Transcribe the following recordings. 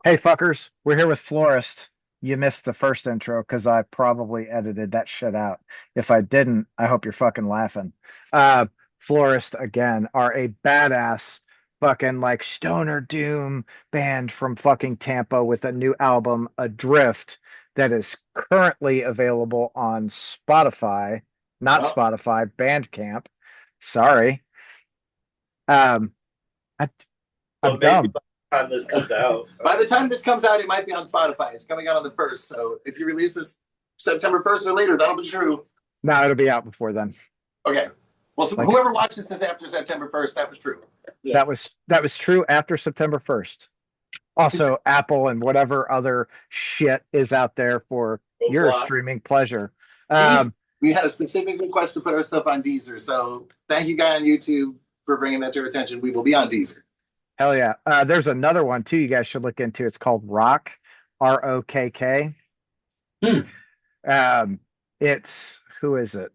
Hey fuckers, we're here with Florist. You missed the first intro because I probably edited that shit out. If I didn't, I hope you're fucking laughing. Uh, Florist again are a badass fucking like stoner doom band from fucking Tampa with a new album, Adrift, that is currently available on Spotify, not Oh, Spotify, Bandcamp. Sorry. Um, I, I'm Well, maybe dumb. by the time this comes out. by the time this comes out, it might be on Spotify. It's coming out on the 1st. So if you release this September 1st or later, that'll be true. No, it'll be out before then. Okay. Well, so Like whoever watches this after September 1st, that was true. Yeah. that was true after September 1st. Also, Apple and whatever other shit is out there for Go your block. streaming pleasure. These Um, we had a specific request to put our stuff on Deezer. So thank you, guy on YouTube, for bringing that to our attention. We will be on Deezer. Hell yeah. There's another one too you guys should look into. It's called Rock, ROKK. Hmm. It's who is it?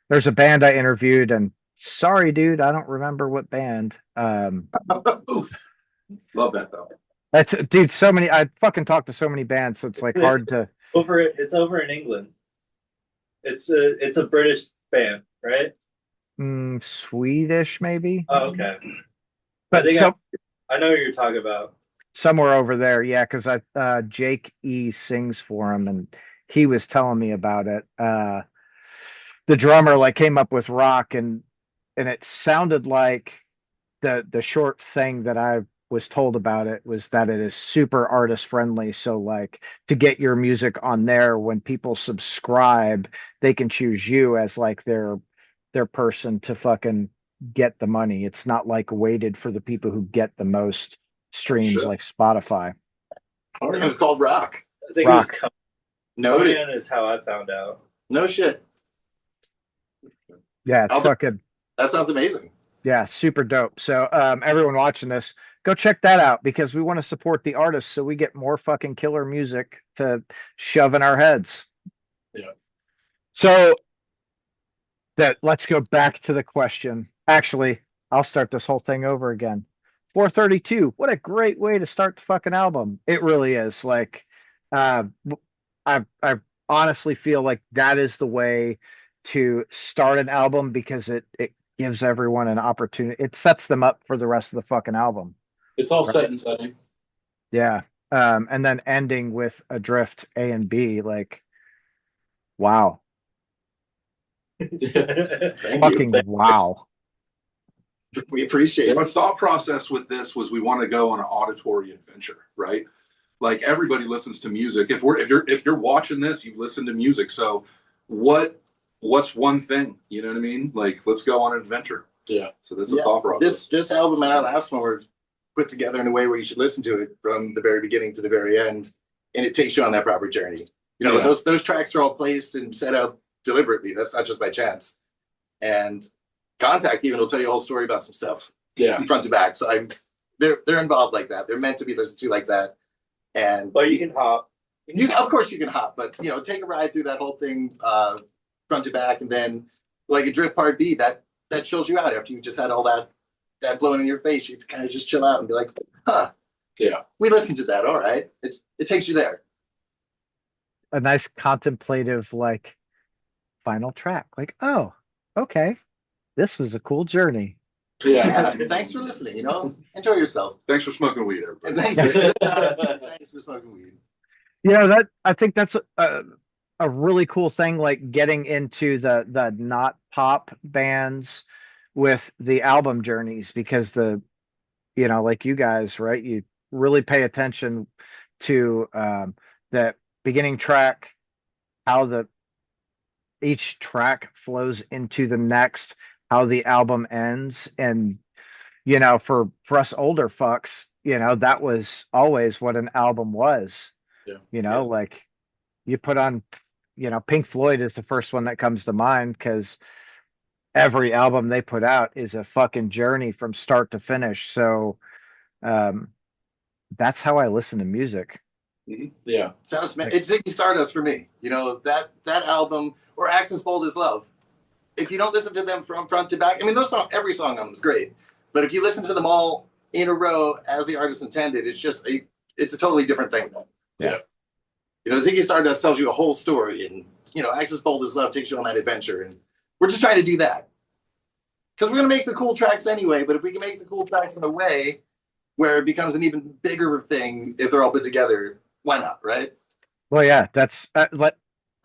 There's a band I interviewed and sorry dude, I don't remember what band. Oof. Love that though. That's dude, so many I fucking talked to so many bands, so it's like hard to It's over in England. It's a British band, right? Swedish maybe. Oh, okay. I But think so I know what you're talking about. somewhere over there, yeah, because I Jake E sings for him and he was telling me about it. The drummer like came up with rock and it sounded like the short thing that I was told about it was that it is super artist friendly. So like to get your music on there when people subscribe, they can choose you as like their person to fucking get the money. It's not like weighted for the people who get the most streams Shit. like Spotify. I think it's called Rock. I think Rock. it was Noted. Conan is how I found out. No shit. Yeah, it's I'll- fucking That sounds amazing. yeah, super dope. So everyone watching this, go check that out because we want to support the artists so we get more fucking killer music to shove in our heads. Yeah. So that let's go back to the question. Actually, I'll start this whole thing over again. 432, what a great way to start the fucking album. It really is. Like uh I honestly feel like that is the way to start an album because it gives everyone an opportunity. It sets them up for the rest of the fucking album, It's all set right? and setting. Yeah. And then ending with Adrift A and B, like wow. Thank you. Fucking wow. We appreciate Our it. thought process with this was we want to go on an auditory adventure, right? Like everybody listens to music. If you're watching this, you listen to music. So what's one thing? You know what I mean? Like let's go on an adventure. Yeah. So that's the Yeah, thought process. this album and our last one were put together in a way where you should listen to it from the very beginning to the very end, and it takes you on that proper journey. You know, Yeah. those tracks are all placed and set up deliberately. That's not just by chance. And Contact even will tell you a whole story about some stuff Yeah. front to back. So they're involved like that. They're meant to be listened to like that. And But you can hop. you of course you can hop, but you know, take a ride through that whole thing front to back, and then like a drift part B that chills you out after you just had all that blowing in your face. You kind of just chill out and be like, huh, Yeah. we listened to that. All right. It takes you there. A nice contemplative like final track. Like, oh, okay. This was a cool journey. Yeah. Yeah. Thanks for listening. You know, enjoy yourself. Thanks for smoking weed, And everybody. thanks for smoking weed. You know, that I think that's a really cool thing, like getting into the not pop bands with the album journeys because like you guys, right? You really pay attention to that beginning track, how the each track flows into the next, how the album ends, and for us older fucks, that was always what an album was. Yeah. Yeah. Like you put on, Pink Floyd is the first one that comes to mind because every album they put out is a fucking journey from start to finish. So um, that's how I listen to music. Yeah. Sounds it's Ziggy Stardust for me. You know, that album or Axis Bold as Love. If you don't listen to them from front to back, I mean, every song on them is great. But if you listen to them all in a row as the artist intended, it's a totally different thing then. Yeah. You know, Ziggy Stardust tells you a whole story, and you know, Axis Bold as Love takes you on that adventure, and we're just trying to do that because we're gonna make the cool tracks anyway. But if we can make the cool tracks in a way where it becomes an even bigger thing if they're all put together, why not, right? Well, yeah, that's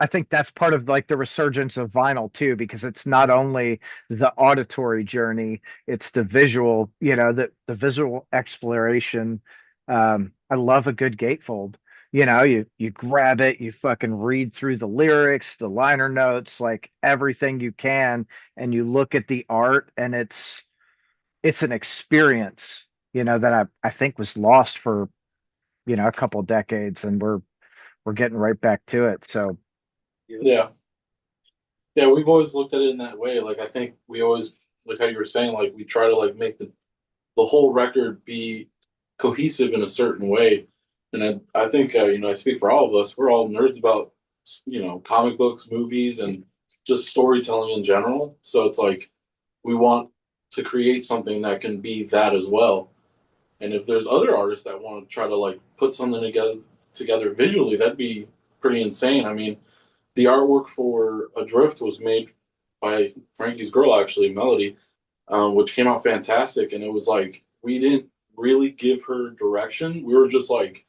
I think that's part of like the resurgence of vinyl too, because it's not only the auditory journey, it's the visual, the visual exploration. I love a good gatefold. You grab it, you fucking read through the lyrics, the liner notes, like everything you can, and you look at the art, and it's an experience, that I think was lost for, a couple decades, and we're getting right back to it. So Yeah. Yeah, we've always looked at it in that way. Like, I think we always, like how you were saying, like we try to like make the whole record be cohesive in a certain way. And I think, I speak for all of us. We're all nerds about, comic books, movies, and just storytelling in general. So it's like we want to create something that can be that as well. And if there's other artists that want to try to like put something together visually, that'd be pretty insane. I mean, the artwork for Adrift was made by Frankie's girl, actually, Melody, which came out fantastic. And it was like, we didn't really give her direction. We were just like,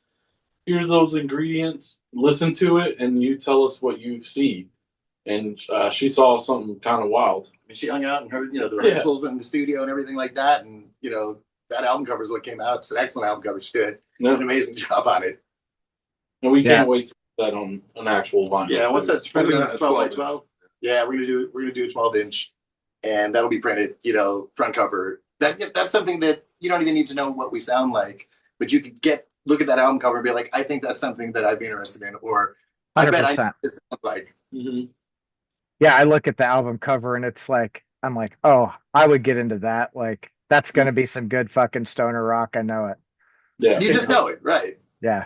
here's those ingredients, listen to it, and you tell us what you see. And she saw something kind of wild. I mean, she hung out and heard, the rehearsals in the studio and everything like that. And, that album cover is what came out. It's an excellent album cover. She did an amazing job on it. And we can't wait to put that on an actual vinyl. Yeah, once that's printed on 12 by 12. Yeah, we're gonna do a 12-inch, and that'll be printed, front cover. That's something that you don't even need to know what we sound like, but you can look at that album cover and be like, I think that's something that I'd be interested in, or I bet I know what this sounds like. Mm-hmm. Yeah, I look at the album cover and it's like, I'm like, oh, I would get into that. Like, that's going to be some good fucking stoner rock. I know it. Yeah. You just know it, right? Yeah.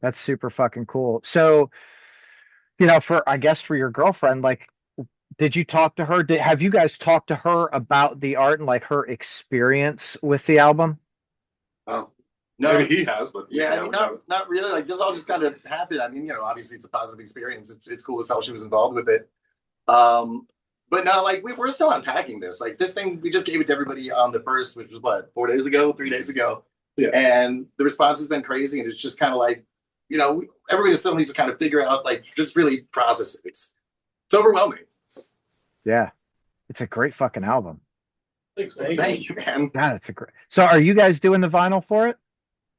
That's super fucking cool. So, I guess for your girlfriend, like, did you talk to her? Have you guys talked to her about the art and like her experience with the album? Oh, no, maybe he has, but yeah, I mean, not really. Like, this all just kind of happened. I mean, obviously it's a positive experience. It's cool as hell she was involved with it. But no, like we're still unpacking this. Like this thing, we just gave it to everybody on the first, which was what, 3 days ago. Yeah. And the response has been crazy, and it's just kind of like, everybody still needs to kind of figure out, like, just really process it. It's overwhelming. Yeah, it's a great fucking album. Thanks, Thank you, man. God, it's a great. So, are you guys doing the vinyl for it?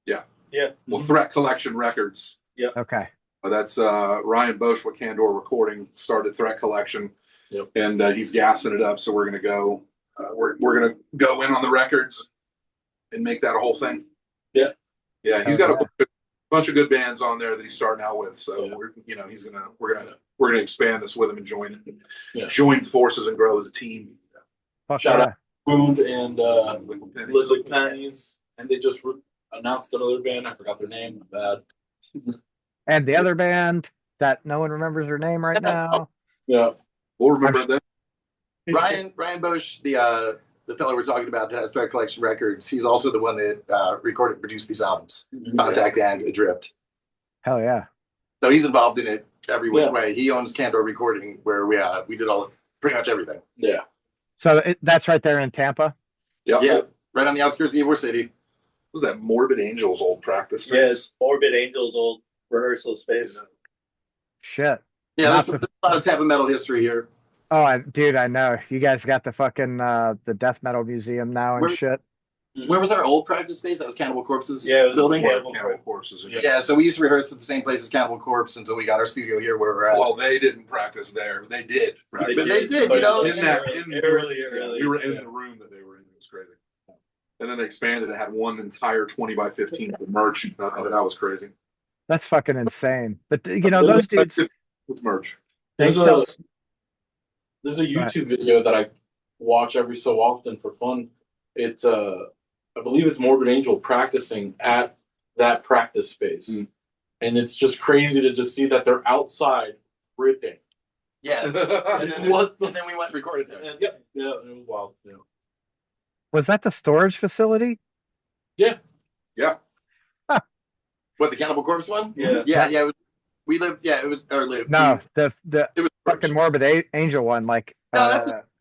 Yeah. Yeah. Well, Threat Collection Records. Yeah. Okay. That's Ryan Bosch with Candor Recording started Threat Collection. Yep. And he's gassing it up. So we're gonna go. We're gonna go in on the records and make that a whole thing. Yeah. Yeah. He's got a bunch of good bands on there that he's starting out with. So we're gonna expand this with him and join forces and grow as a team. Shout out Wound and Liquid Pennies, and they just announced another band. I forgot their name. Bad. And the other band that no one remembers their name right now. Yeah. We'll remember that. Ryan Bosch, the fellow we're talking about that has Threat Collection Records, he's also the one that recorded and produced these albums, Contact and Adrift. Hell yeah. So he's involved in it every way. He owns Candor Recording, where we did pretty much everything. Yeah. So that's right there in Tampa? Yeah, right on the outskirts of Ybor City. Was that Morbid Angel's old practice space? Yes, Morbid Angel's old rehearsal space. Shit. Yeah, there's a lot of Tampa metal history here. Oh, dude, I know. You guys got the fucking the death metal museum now and shit. Where was our old practice space? That was Cannibal Corpse's building? Cannibal Corpses. Yeah, so we used to rehearse at the same place as Cannibal Corpse until we got our studio here where we're at. Well, they didn't practice there. They did. But they did, early. We were in the room that they were in. It was crazy. And then they expanded. It had one entire 20 by 15 for merch. That was crazy. That's fucking insane. But those dudes with merch. There's a YouTube video that I watch every so often for fun. It's I believe it's Morbid Angel practicing at that practice space. And it's just crazy to just see that they're outside ripping. Yeah. And then we went and recorded there. Yeah, it was wild. Yeah. Was that the storage facility? Yeah. Yeah. What, the Cannibal Corpse one? Yeah. Yeah. It was, we lived. Yeah, it was. Or lived. No, the It was fucking storage. Morbid Angel one. Like, No,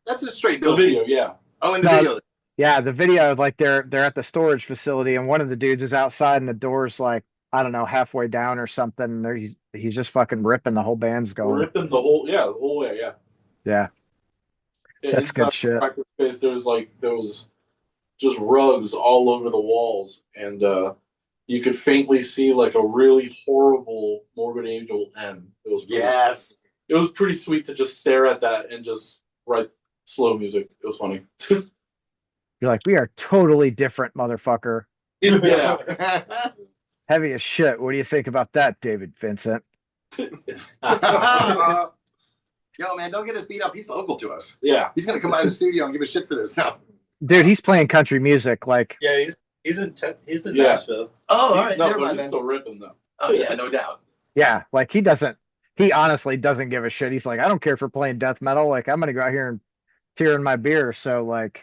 that's a straight The building. video, yeah. Oh, in the No. video. yeah, the video, like they're at the storage facility, and one of the dudes is outside, and the door's like, I don't know, halfway down or something. And he's just fucking ripping. The whole band's going. Ripping the whole way, yeah. Yeah, Yeah, that's inside good shit. the practice space, there was just rugs all over the walls, and you could faintly see like a really horrible Morbid Angel M. Yes. It was pretty sweet to just stare at that and just write slow music. It was funny. You're like, we are totally different, motherfucker. Yeah. Heavy as shit. What do you think about that, David Vincent? Yo, man, don't get us beat up. He's local to us. Yeah. He's gonna come out of the studio and give a shit for this now. Dude, he's playing country music. Like, Yeah, he's in Yeah. Nashville. Oh, all right, No, never but mind he's then. still ripping though. Oh yeah, no doubt. yeah, like he honestly doesn't give a shit. He's like, I don't care if we're playing death metal. Like, I'm gonna go out here and tear in my beer. So like,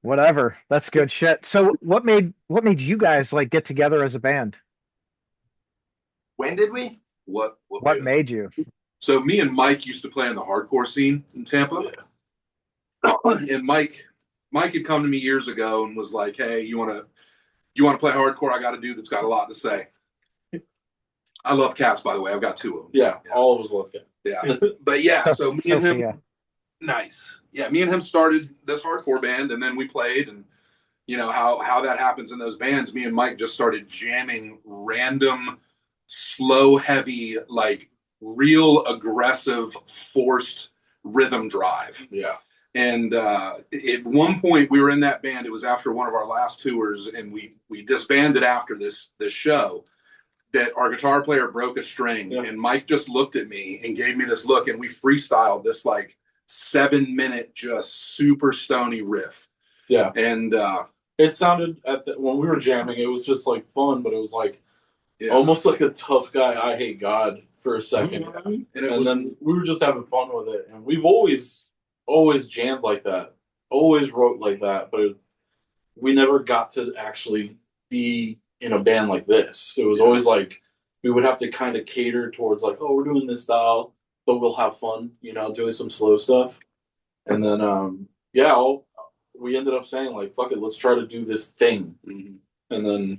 whatever. That's good shit. So what made you guys like get together as a band? When did we? What What made you? So me and Mike used to play in the hardcore scene in Tampa. And Mike had come to me years ago and was like, "Hey, you want to play hardcore? I got a dude that's got a lot to say." I love cats, by the way. I've got two of them. Yeah, all of us love it. Yeah. But yeah, so me and him, Sophia. nice. Yeah, me and him started this hardcore band, and then we played, and you know how that happens in those bands. Me and Mike just started jamming random, slow, heavy, like real aggressive, forced rhythm drive. Yeah. And at one point, we were in that band. It was after one of our last tours, and we disbanded after this show. That our guitar player broke a string, Yeah. and Mike just looked at me and gave me this look, and we freestyled this like 7-minute just super stony riff. Yeah. And It sounded when we were jamming, it was just like fun, but it was like yeah. almost like a tough guy, I hate God for a second. And Then we were just having fun with it. And we've always jammed like that, always wrote like that, but we never got to actually be in a band like this. It was always like we would have to kind of cater towards like, oh, we're doing this style, but we'll have fun, doing some slow stuff. And then we ended up saying like, fuck it, let's try to do this thing. Mm-hmm. And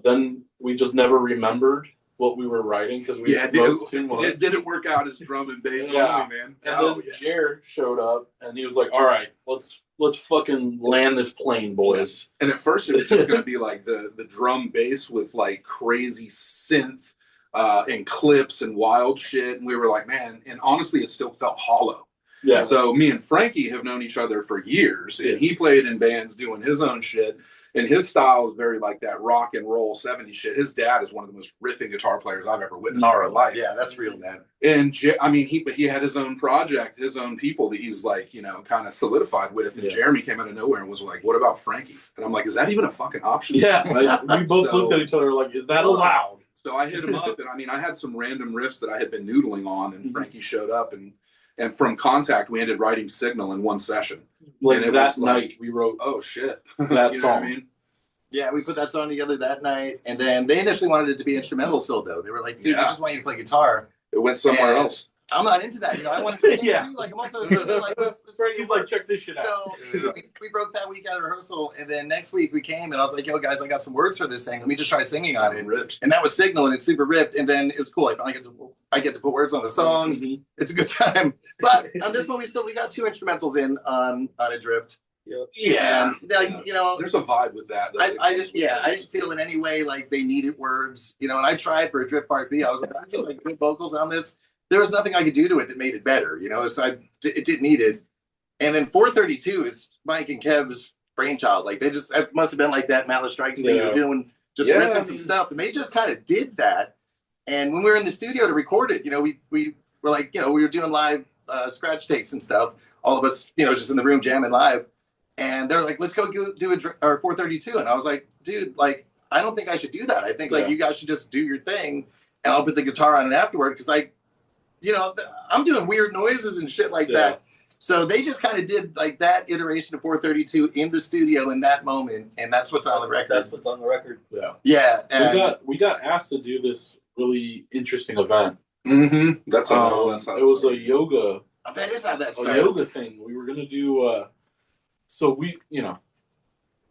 then we just never remembered what we were writing because we wrote too much. It didn't work out as drum and bass Yeah. only, man. And then Jer showed up and he was like, all right, let's fucking land this plane, boys. And at first it was just going to be like the drum bass with like crazy synth and clips and wild shit. And we were like, man, and honestly, it still felt hollow. Yeah. So me and Frankie have known each other for years, and he played in bands doing his own shit. And his style is very like that rock and roll 70s shit. His dad is one of the most riffing guitar players I've ever witnessed in my life. Yeah, that's real, man. And he had his own project, his own people that he's like, kind of solidified with. And Jeremy came out of nowhere and was like, "What about Frankie?" And I'm like, "Is that even a fucking option?" Yeah. We both looked at each other like, "Is that allowed?" So I hit him up, and I had some random riffs that I had been noodling on, and Frankie showed up, and from contact we ended writing Signal in one session. Like And it that was like, night we wrote oh shit, that you know song. what I mean? Yeah, we put that song together that night, and then they initially wanted it to be instrumental still, though. They were like, dude, we just want you to play guitar. It went somewhere And else. I'm not into that. I want to sing Yeah. too. Like, I'm also like, let's Frankie's like, check this shit out. So we broke that week out of rehearsal, and then next week we came, and I was like, yo, guys, I got some words for this thing. Let me just try singing on it. Ripped. And that was Signal, and it's super ripped. And then it was cool. I get to put words on the songs. Mhm. It's a good time. But on this one, we got 2 instrumentals in on Adrift. Yeah, And, like, there's a vibe with that. I didn't feel in any way like they needed words, and I tried for Adrift Part B. I was like, I feel like good vocals on this. There was nothing I could do to it that made it better, so it didn't need it. And then 432 is Mike and Kev's brainchild. Like it must have been like that Malice Strikes thing you're doing, just ripping some stuff. And they just kind of did that. And when we were in the studio to record it, we were like, we were doing live scratch takes and stuff. All of us, just in the room jamming live. And they're like, let's go do a 432. And I was like, dude, like, I don't think I should do that. I think like you guys should just do your thing, and I'll put the guitar on it afterward. Cause I'm doing weird noises and shit like that. So they just kind of did like that iteration of 432 in the studio in that moment, and that's what's on the record. That's what's on the record. Yeah. Yeah. So we got asked to do this really interesting event. Mm-hmm. That's how it was a yoga. That is how that A started. yoga thing. We were gonna do. So we,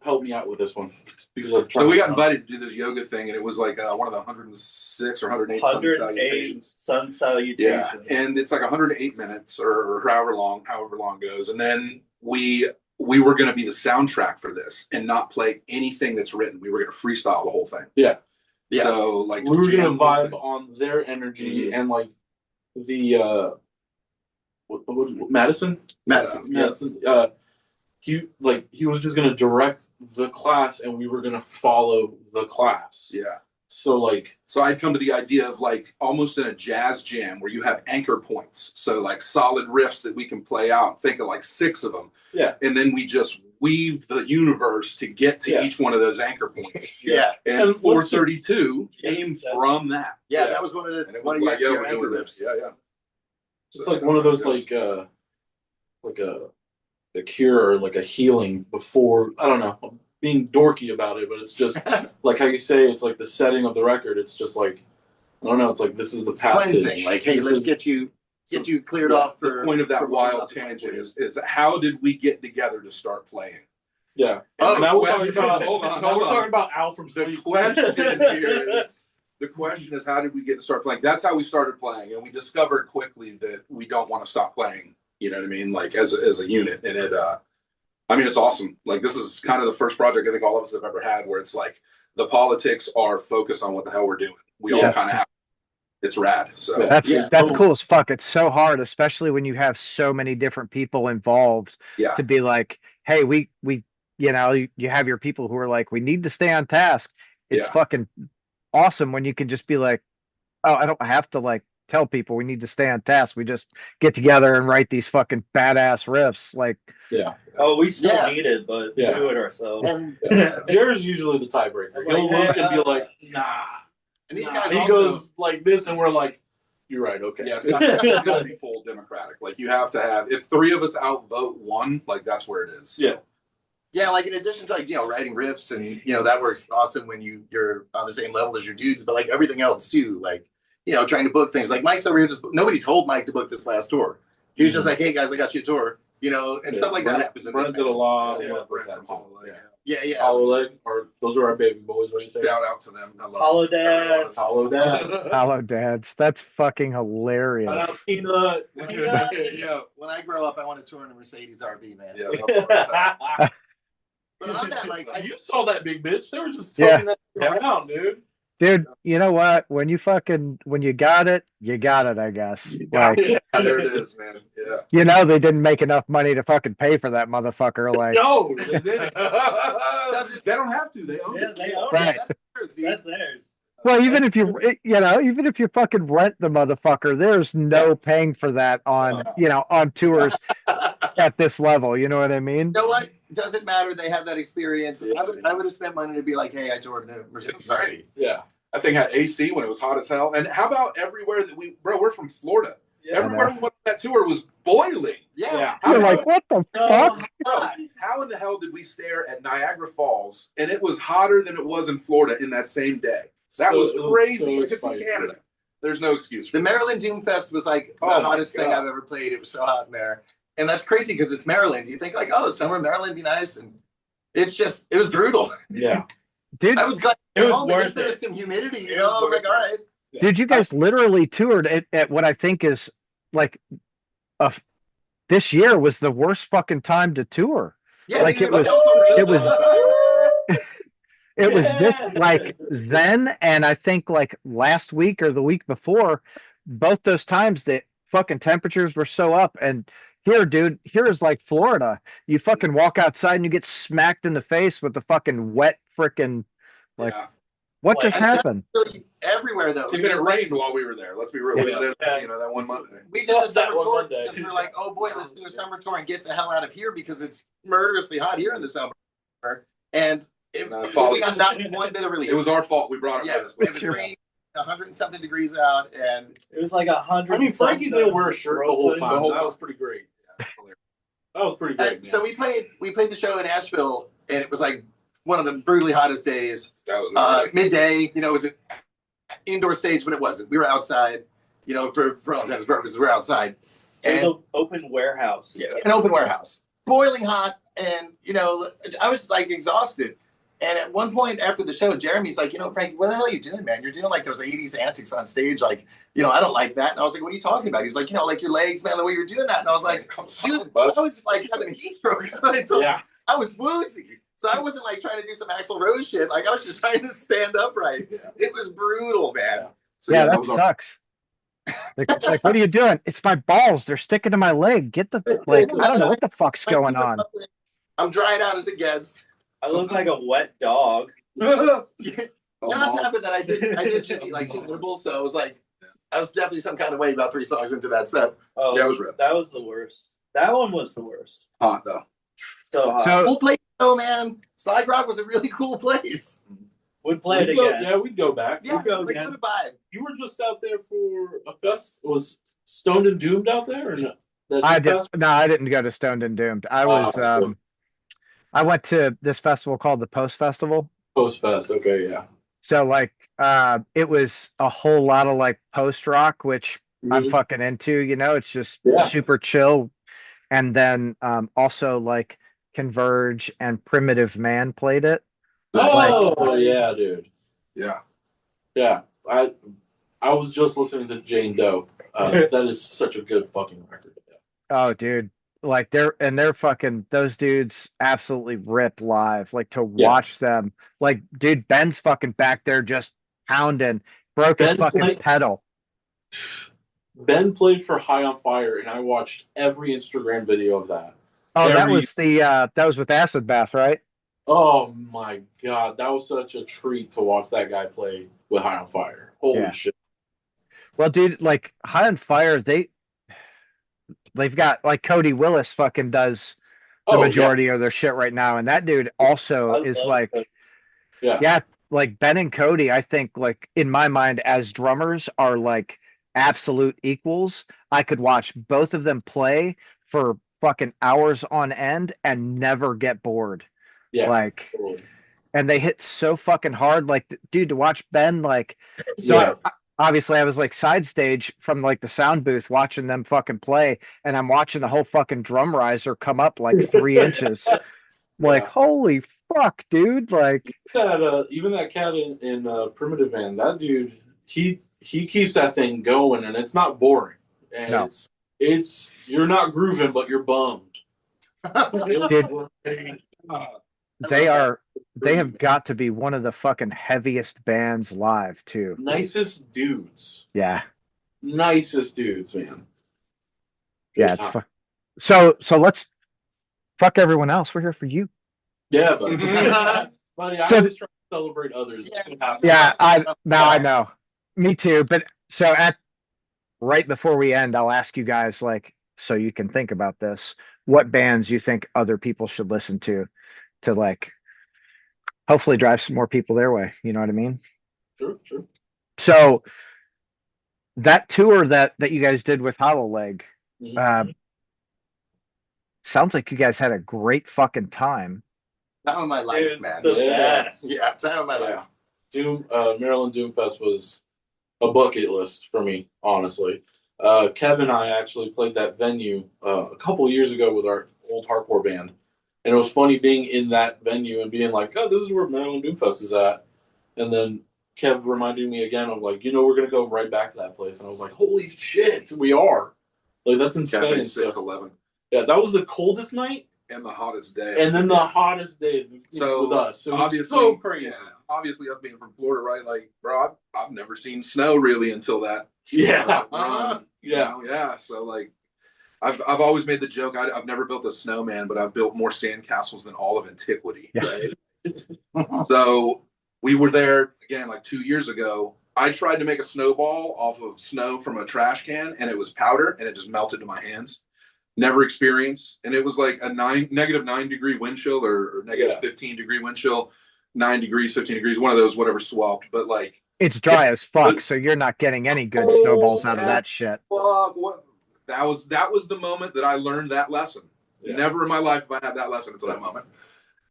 help me out with this one because So we got invited to do this yoga thing, and it was like one of the 106 or 108 108 sun salutations. Yeah, and it's like 108 minutes or however long goes, and then we were going to be the soundtrack for this and not play anything that's written. We were going to freestyle the whole thing. Yeah. So like we were going to vibe on their energy and like the Madison. He was just gonna direct the class and we were gonna follow the class. Yeah. So I'd come to the idea of like almost in a jazz jam where you have anchor points. So like solid riffs that we can play out. Think of like 6 of them. Yeah. And then we just weave the universe to get to each one of those anchor points. Yeah. And 432 came from that. Yeah, that was one of the one of your anchor riffs. Yeah. It's like one of those like a cure or like a healing before, I don't know, I'm being dorky about it, but it's just like how you say it's like the setting of the record. It's just like, I don't know, it's like this is the passage. Like, hey, let's get you cleared off for the point of that wild tangent is how did we get together to start playing? Yeah. Oh, now we're talking about we're talking about Al from the Sleep. question is how did we get to start playing? That's how we started playing, and we discovered quickly that we don't want to stop playing. You know what I mean? Like as a unit, and it's awesome. Like this is kind of the first project I think all of us have ever had where it's like the politics are focused on what the hell we're doing. We all kind of have. It's rad. So that's cool as fuck. It's so hard, especially when you have so many different people involved. Yeah. To be like, hey, we you have your people who are like, we need to stay on task. It's fucking awesome when you can just be like, oh, I don't have to like tell people we need to stay on task. We just get together and write these fucking badass riffs. Like, Oh, we still need it, but we do it ourselves. And Jared's usually the tiebreaker. He'll look and be like, nah. And these guys he goes like this, and we're like, you're right, okay. Yeah, it's got to be full democratic. Like you have to have, if 3 of us outvote 1, like that's where it is. Yeah. Yeah, like in addition to like, writing riffs and that works awesome when you're on the same level as your dudes, but like everything else too, like trying to book things. Like Mike's over here nobody told Mike to book this last tour. He was just like, hey guys, I got you a tour, and stuff like that happens. Brent did a lot. Yeah. Hollow Leg, those are our baby boys right there. Shout out to them. I love Hollow Dads. Hollow Dad. Hello, dads. That's fucking hilarious. Peanut. Yeah. When I grow up, I want to tour in a Mercedes RV, man. Yeah. But on that, like, You saw that big bitch. They were just talking that around, dude. Dude, you know what? When you got it, I guess. Like, There it is, man. Yeah. they didn't make enough money to fucking pay for that motherfucker. Like, No, they didn't. They don't have to. They own it. They own right. it. That's theirs. Well, even if you fucking rent the motherfucker, there's no paying for that on tours at this level. You know what I mean? You know what? Doesn't matter. They have that experience. I would have spent money to be like, hey, I toured in a Mercedes RV. Yeah. I think had AC when it was hot as hell. And how about everywhere that we're from Florida. Yeah, everywhere we went on that tour was boiling. Yeah. You're like, what the fuck? Bro, how in the hell did we stare at Niagara Falls and it was hotter than it was in Florida in that same day? That was crazy. If it's in Canada, there's no excuse for The Maryland Doomfest was like the hottest thing I've ever played. It was so hot in there. And that's crazy because it's Maryland. You think like, oh, summer Maryland be nice. And it was brutal. Yeah. Dude, I was glad it was home worth because there was some humidity. I was like, all right. Dude, you guys literally toured at what I think is like this year was the worst fucking time to tour. Yeah, like it was this like then, and I think like last week or the week before, both those times that fucking temperatures were so up. And here, dude, here is like Florida. You fucking walk outside and you get smacked in the face with the fucking wet freaking what just happened? Really everywhere though. Even it rained while we were there. Let's be real. We did, that one Monday. We did the summer tour because we were like, oh boy, let's do a summer tour and get the hell out of here because it's murderously hot here in the summer. And we got not one bit of relief. It was our fault. We brought it with us. It was raining 100 and something degrees out, and it was like 100. I mean, Frankie didn't wear a shirt the whole time. That was pretty great. Yeah, That was pretty great. So we played the show in Asheville, and it was like one of the brutally hottest days. That was Midday. You know, it was an indoor stage, but it wasn't. We were outside. You know, for all intents and purposes, we're outside. It was And an open warehouse. yeah, an open warehouse, boiling hot, and you know, I was just like exhausted. And at one point after the show, Jeremy's like, you know, Frank, what the hell are you doing, man? You're doing like those 80s antics on stage. Like, you know, I don't like that. And I was like, what are you talking about? He's like, you know, like your legs, man, the way you're doing that. And I was like, dude, I was like having a heat stroke. Yeah. I was woozy. So I wasn't like trying to do some Axl Rose shit. Like I was just trying to stand upright. Yeah. It was brutal, man. So yeah, that that was our, sucks. Like, what are you doing? It's my balls. They're sticking to my leg. Get the like. I don't know what the fuck's going on. I'm drying out as it gets. I look like a wet dog. Not to happen that I did just eat like 2 edibles, so I was like, I was definitely some kind of way about 3 songs into that set. Oh, Yeah, it was rough. That was the worst. That one was the worst. hot though. So hot. So Cool place, oh man. Slide Rock was a really cool place. We'd play it We'd go- again. Yeah, we'd go back. Yeah, go like, again. what a vibe. You were just out there for a fest. Was Stoned and Doomed out there or no? That I just did. passed? No, I didn't go to Stoned and Doomed. I was. Good. I went to this festival called the Post Festival. Post fest. Okay, yeah. So like, it was a whole lot of like post rock, which I'm Mhm. fucking into. You know, it's just Yeah. super chill. And then also like Converge and Primitive Man played it. Oh yeah, dude. Yeah. Yeah. I was just listening to Jane Doe. That is such a good fucking record. Yeah. Oh, dude. Like they're fucking, those dudes absolutely rip live. Like to Yeah. watch them. Like, dude, Ben's fucking back there just pounding, broke his Ben fucking played- pedal. Ben played for High on Fire, and I watched every Instagram video of that. Oh, that Every- was that was with Acid Bath, right? Oh my god, that was such a treat to watch that guy play with High on Fire. Holy Yeah. shit. Well, dude, like High on Fire, they've got like Cody Willis fucking does the Oh, majority of their shit right now, and that dude also I is love like, Cody. Yeah. like Ben and Cody, I think like in my mind as drummers are like absolute equals. I could watch both of them play for fucking hours on end and never get bored. Yeah. Like, Totally. and they hit so fucking hard. Like, dude, to watch Ben, like, so Yeah. obviously I was like side stage from like the sound booth watching them fucking play, and I'm watching the whole fucking drum riser come up like 3 inches. Like, Yeah. holy fuck, dude. Like, That even that cat in Primitive Man, that dude, he keeps that thing going, and it's not boring. And No. it's you're not grooving, but you're bummed. Dude. they have got to be one of the fucking heaviest bands live too. Nicest dudes. Yeah. Nicest dudes, man. Yeah, it's so let's fuck everyone else. We're here for you. Yeah, but buddy, I So- always try to celebrate others. That's what happens. Yeah, I know. Me too. But so at right before we end, I'll ask you guys, like, so you can think about this, what bands you think other people should listen to like hopefully drive some more people their way. You know what I mean? Sure. So that tour that you guys did with Hollow Leg, Mhm. sounds like you guys had a great fucking time. Time of my life, Dude, man. the Yeah. best. Yeah, time of my life. Maryland Doomfest was a bucket list for me, honestly. Kevin and I actually played that venue a couple years ago with our old hardcore band. And it was funny being in that venue and being like, oh, this is where Maryland Doomfest is at. And then Kev reminded me again of like, we're going to go right back to that place. And I was like, holy shit, we are. Like, that's insane. Cafe So, 611 yeah, that was the coldest night and the hottest day. and then the hottest day So, with us. So it was obviously, so crazy. yeah, obviously, us being from Florida, right? Like, bro, I've never seen snow really until that. Yeah. run, you Yeah. know? Yeah. So like, I've always made the joke. I've never built a snowman, but I've built more sandcastles than all of antiquity. Yeah. Right. So we were there again like 2 years ago. I tried to make a snowball off of snow from a trash can, and it was powder, and it just melted to my hands. Never experienced, and it was like a -9 degree wind chill or negative 15 degree wind chill, 9 degrees, 15 degrees, one of those, whatever swapped. But like, It's dry as fuck, so you're not getting any good snowballs out of that shit. fuck, what? That was the moment that I learned that lesson. Yeah. Never in my life have I had that lesson until that moment.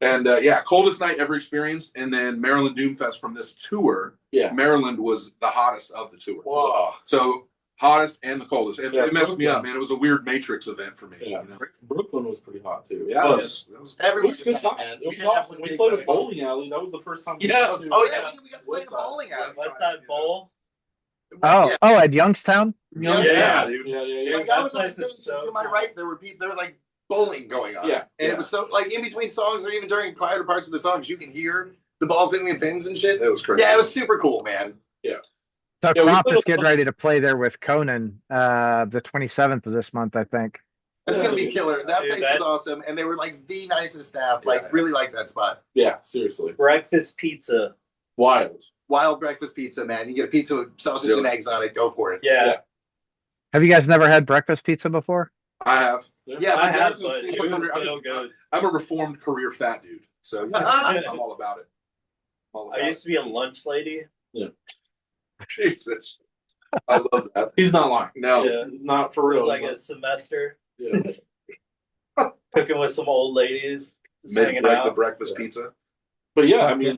And coldest night ever experienced. And then Maryland Doomfest from this tour. Yeah. Maryland was the hottest of the tour. Whoa. So hottest and the coldest. It messed me Brooklyn. up, man. It was a weird Matrix event for me. Yeah. You know? Brooklyn was pretty hot too. Yeah, But it was Everyone it was good time. man. It was awesome. We played a bowling alley. That was the first time. Yeah. Oh yeah, we got to play the bowling alley. What's that bowl? Oh, at Youngstown. Yeah, dude. Yeah. Like I was on That place stage, is so to my cool. right, there were like bowling going on. Yeah. And it was so like in between songs or even during quieter parts of the songs, you can hear the balls hitting the pins and shit. It was crazy. Yeah, it was super cool, man. So Yeah, we Crop played is a getting lot. ready to play there with Conan, the 27th of this month, I think. It's Yeah, gonna be killer. That Dude, place that- was awesome, and they were like the nicest staff. Like Yeah. really like that spot. Yeah, seriously. Breakfast pizza. Wild. Wild breakfast pizza, man. You get a pizza with sausage and eggs on it. Go for it. Yeah. Have you guys never had breakfast pizza before? I have. Yeah, I but have, theirs was but it super was good. so good. I'm a reformed career fat dude. So I'm all about it. All about I used to be a lunch lady. it. Jesus. I love that. He's not lying. No. Yeah. Not for For real. like a semester. Yeah. Cooking with some old ladies. Just hanging The out. breakfast Yeah. pizza. But yeah, I mean,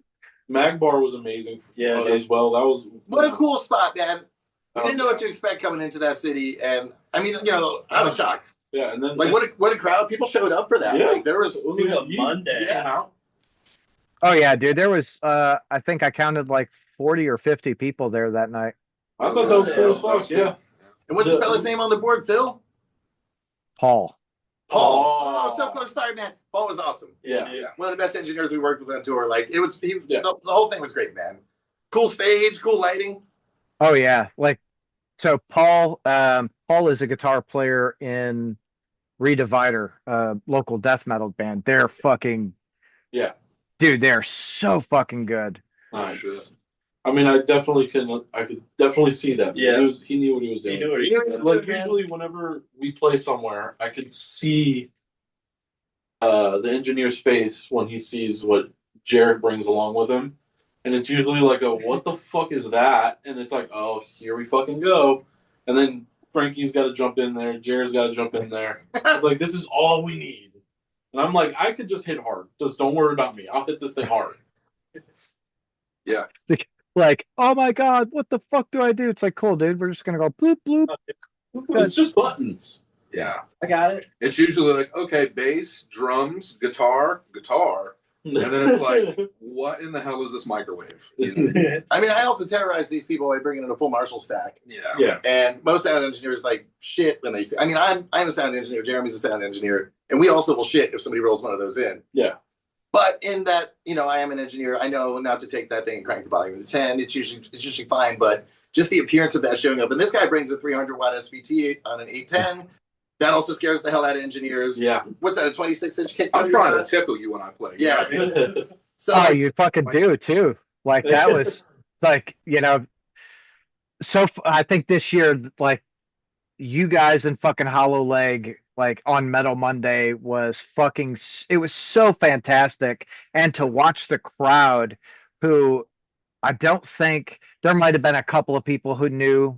Magbar was amazing. Yeah, as dude. well. That was What a cool spot, man. We Oh, didn't know what to expect coming into that city, and I mean, I was shocked. Yeah, and then Like, what a crowd! People showed up for that. Yeah. Like, there was. it was Dude, like a Monday. You came out. Oh yeah, dude. There was I think I counted like 40 or 50 people there that night. I thought that was cool as That was fuck. cool. Yeah. And what's the fella's name on the board? Phil. Paul. Paul. Oh. Oh, so close. Sorry, man. Paul was awesome. Yeah. Yeah. One of the best engineers we worked with on tour. Like, it was. Yeah. The whole thing was great, man. Cool stage, cool lighting. Oh yeah, like so Paul is a guitar player in Redivider, local death metal band. They're fucking Yeah. dude, they're so fucking good. Nice. Sure. I mean, I could definitely see that. Because Yeah. he knew what he was doing. He knew what he was doing. Like usually, whenever we play somewhere, I could see the engineer's face when he sees what Jared brings along with him, and it's usually like a "What the fuck is that?" And it's like, "Oh, here we fucking go," and then Frankie's got to jump in there, Jared's got to jump in there. It's like this is all we need, and I'm like, I could just hit hard. Just don't worry about me. I'll hit this thing hard. Like, oh my god, what the fuck do I do? It's like, cool, dude. We're just gonna go bloop bloop. It's just buttons. Yeah. I got it. It's usually like, okay, bass, drums, guitar, and then it's like, what in the hell is this microwave? You know? I mean, I also terrorize these people by bringing in a full Marshall stack. Yeah. Yeah. And most sound engineers like shit when they see. I mean, I'm a sound engineer. Jeremy's a sound engineer, and we also will shit if somebody rolls one of those in. Yeah. But in that, I am an engineer. I know not to take that thing and crank the volume to 10. It's usually fine. But just the appearance of that showing up, and this guy brings a 300 watt SVT on an 810. That also scares the hell out of engineers. Yeah. What's that? A 26-inch kick? I'm trying to tickle you when I play. Yeah. So Oh, you fucking do too. Like that was like, I think this year, like you guys in fucking Hollow Leg, like on Metal Monday was it was so fantastic. And to watch the crowd who I don't think there might have been a couple of people who knew,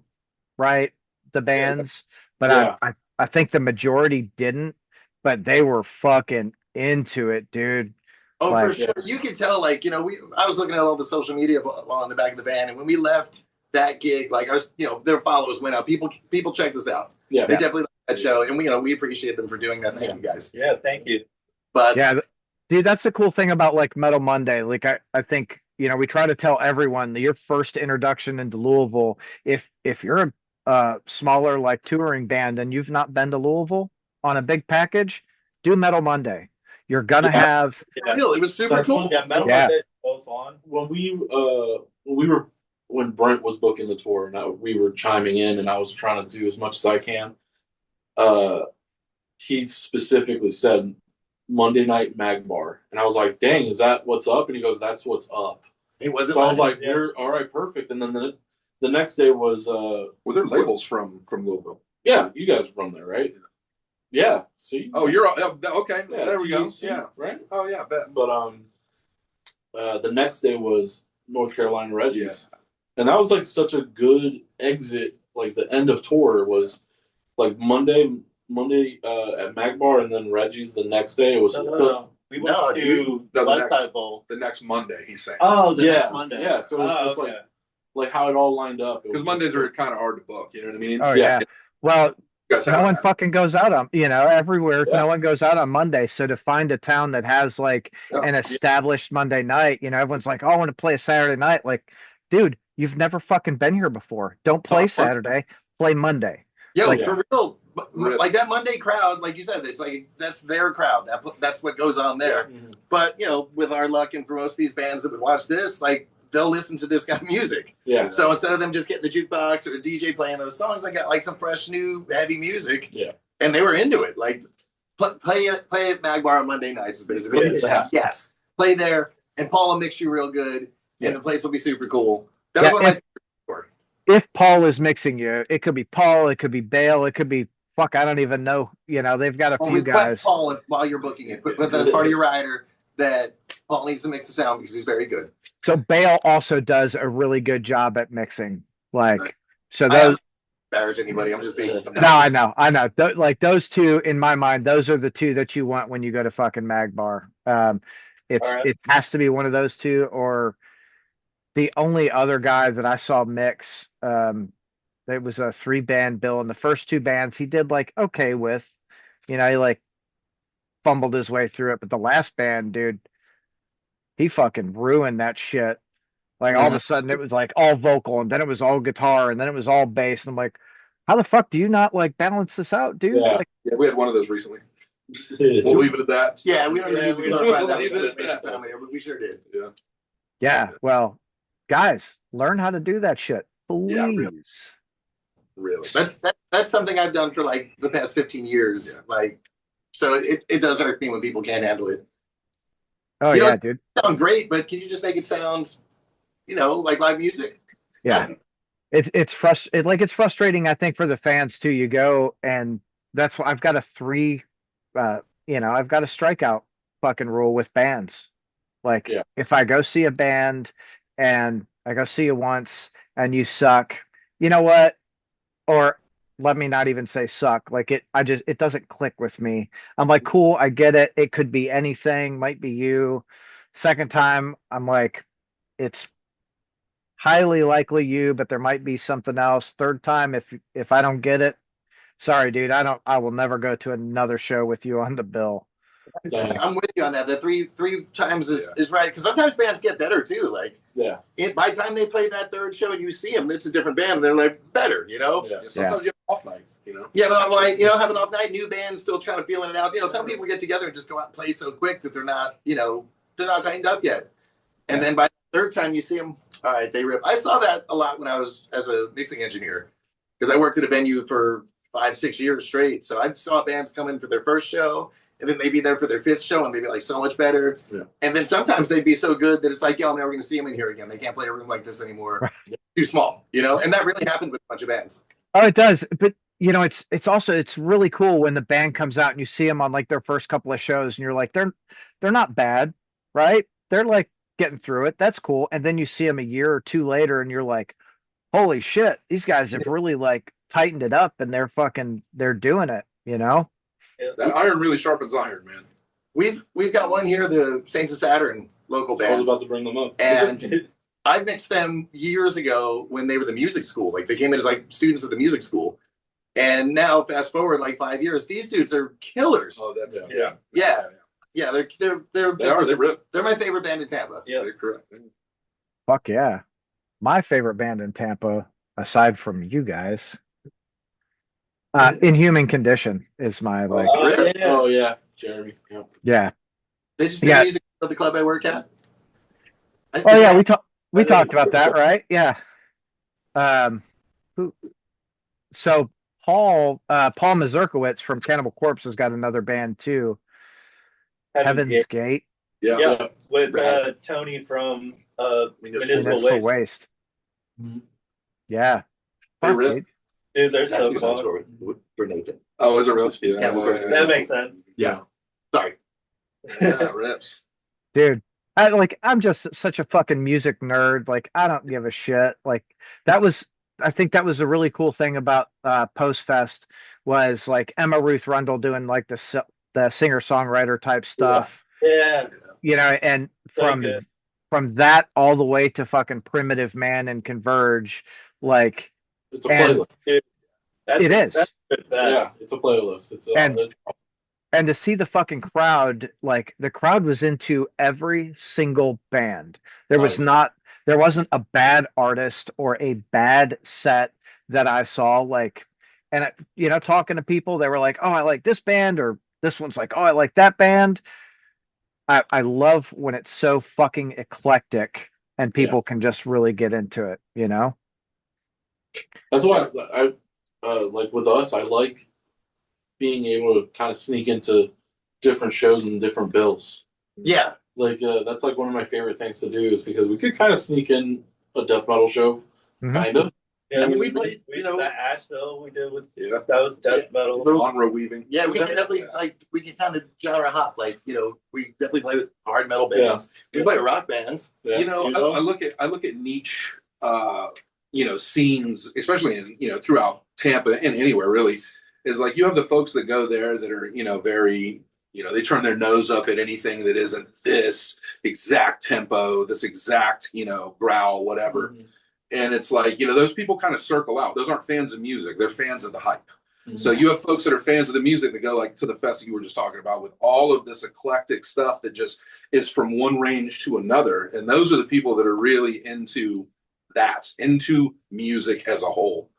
right, the bands, but Yeah. I think the majority didn't, but they were fucking into it, dude. Oh, Like, for sure. You can tell, like, I was looking at all the social media while on the back of the van, and when we left that gig, like, their followers went up. People checked us out. Yeah. They definitely liked that show, and we appreciate them for doing that. Thank you, guys. Yeah, thank you. But Yeah, dude, that's the cool thing about like Metal Monday. Like I think, we try to tell everyone that your first introduction into Louisville, if you're a smaller like touring band and you've not been to Louisville on a big package, do Metal Monday. You're gonna Yeah. have Yeah, it was super That's cool. yeah Metal Yeah. Monday both on. When Brent was booking the tour and we were chiming in and I was trying to do as much as I can, he specifically said Monday night Magbar, and I was like, "Dang, is that what's up?" And he goes, "That's what's up." It wasn't. So I was like, yeah. "We're all right, perfect." And then the next day was Were there labels from Louisville? yeah, you guys were from there, right? Yeah. See. Oh, you're okay. Yeah, There we go. THC, Yeah. Right. Oh yeah, bet. But the next day was North Carolina Reggie's, and that was like such a good exit. Like the end of tour was like Monday Monday at Magbar, and then Reggie's the next day. It was No. We went No, to No, the West next- Side Bowl. The next Monday, he's saying. Oh, the yeah, next Monday. yeah. So it was just okay. like how it all lined up. It Because was Mondays just, are kind of hard to book. You know what I mean? Oh Yeah. yeah. Well, You guys no have one that. fucking goes out on, everywhere. Yeah. No one goes out on Monday. So to find a town that has like Yeah. an established Monday night, everyone's like, oh, I want to play a Saturday night. Like, dude, you've never fucking been here before. Don't play Saturday, play Monday. Yo, Like- for real, Really? like that Monday crowd, like you said, it's like that's their crowd. That's what goes on there. Mhm. But with our luck, and for most of these bands that would watch this, like they'll listen to this kind of music. Yeah. So instead of them just getting the jukebox or the DJ playing those songs, they got like some fresh, new, heavy music. Yeah. And they were into it. Like play at Magbar on Monday nights is basically what it Yeah. said. Yes, play there, and Paul will mix you real good, Yeah. and the place will be super cool. That was Yeah, one of my favorites. If Paul is mixing you, it could be Paul, it could be Bale, it could be fuck, I don't even know. They've got a Well, few request guys. Paul while you're booking it. Put that as part of your rider that Paul needs to mix the sound because he's very good. So Bale also does a really good job at mixing. Like, Right. so I those. don't embarrass anybody. I'm just being. No, I know. Like those two, in my mind, those are the two that you want when you go to fucking Magbar. All right. It has to be one of those two, or the only other guy that I saw mix. It was a 3-band bill, and the first 2 bands he did like okay with, he like fumbled his way through it, but the last band, dude, he fucking ruined that shit. Like all of a sudden it was like all vocal, and then it was all guitar, and then it was all bass, and I'm like, how the fuck do you not like balance this out, dude? Yeah. Like, Yeah, we had one of those recently. We'll leave it at that. Yeah, we don't even Yeah, need to we clarify don't that. leave it at that. But we sure did. Yeah. yeah, well, guys, learn how to do that shit, Yeah, really. please. Really. That's something I've done for like the past 15 years. Yeah. Like, so it does hurt me when people can't handle it. Oh You know- yeah, dude. Sound great, but can you just make it sound, like live music? Yeah. It's frustrating, I think, for the fans too. You go, and that's why I've got a strikeout fucking rule with bands. Like, Yeah. if I go see a band and I go see you once and you suck, you know what? Or let me not even say suck. Like it doesn't click with me. I'm like, cool, I get it. It could be anything, might be you. Second time, I'm like, it's highly likely you, but there might be something else. Third time, if I don't get it, sorry, dude, I will never go to another show with you on the bill. Yeah. I'm with you on that. The three times Yeah. is right, because sometimes bands get better too. Like Yeah. by the time they play that third show and you see them, it's a different band. And they're like better, Yeah. Sometimes you have an off night, Yeah, but I'm like, have an off night, new band, still kind of feeling it out. Some people get together and just go out and play so quick that they're not tightened up yet. And then by the third time you see them, all right, they rip. I saw that a lot when I was as a mixing engineer, because I worked at a venue for 5-6 years straight. So I saw bands come in for their first show, and then they'd be there for their 5th show, and they'd be like so much better. Yeah. And then sometimes they'd be so good that it's like, yo, I'm never going to see them in here again. They can't play a room like this anymore. Too small, And that really happened with a bunch of bands. Oh, it does. But it's really cool when the band comes out and you see them on like their first couple of shows, and you're like, they're not bad, right? They're like getting through it. That's cool. And then you see them a year or 2 later, and you're like, holy shit, these guys have really like tightened it up, and they're doing it, That iron really sharpens iron, man. We've got one here, the Saints of Saturn local I was band. about to bring them up. And I mixed them years ago when they were the music school. Like they came in as like students of the music school. And now fast forward like 5 years, these dudes are killers. Oh, that's Yeah. Yeah, they're They rip. they're my favorite band in Tampa. Yeah. They're correct. Fuck yeah. My favorite band in Tampa, aside from you guys, Inhuman Condition is my like. Oh, yeah. Oh yeah, Jeremy. Yeah. Yeah. They just did Yeah. music at the club I work at. Oh yeah, we I think talked it's about that, cool. right? Yeah. So Paul Mazurkowitz from Cannibal Corpse has got another band too, Heaven's Gate. Gate, Yeah. Yeah, with Right. Tony from Municipal Municipal Municipal Waste. Waste. Mhm. Yeah. They Fuck, rip. dude. Dude, they're That's so who sounds cool. for Nathan. Oh, is it real? Yeah, of course. That makes sense. Yeah. Sorry. Yeah, rips. Dude, I'm just such a fucking music nerd. Like, I don't give a shit. Like, that was I think that was a really cool thing about Post Fest was like Emma Ruth Rundle doing like the singer songwriter type stuff, Yeah, and so good. from that all the way to fucking Primitive Man and Converge, like, It's a and playlist. Dude, it that's is. good Yeah, fest. it's a playlist. And It's and to see the fucking crowd, like the crowd was into every single band. There was nice. not, there wasn't a bad artist or a bad set that I saw. Like, and talking to people, they were like, "Oh, I like this band," or this one's like, "Oh, I like that band." I love when it's so fucking eclectic and Yeah, people can just really get into it, you know? that's why I like with us. I like being able to kind of sneak into different shows and different bills. Yeah. Like that's like one of my favorite things to do is because we could kind of sneak in a death metal show, Mhm. kind of. Yeah, I mean, we we that Asheville we did with Yeah. that was death metal. Genre weaving. Yeah, we can definitely we can kind of genre hop. Like, we definitely play with hard metal bands. We play with rock bands. Yeah. I look at niche scenes, especially in throughout Tampa and anywhere really, is like you have the folks that go there that are very they turn their nose up at anything that isn't this exact tempo, this exact growl, whatever. Mhm. And it's like those people kind of circle out. Those aren't fans of music; they're fans of the hype. Mhm. So you have folks that are fans of the music that go like to the fest that you were just talking about with all of this eclectic stuff that just is from one range to another. And those are the people that are really into music as a whole.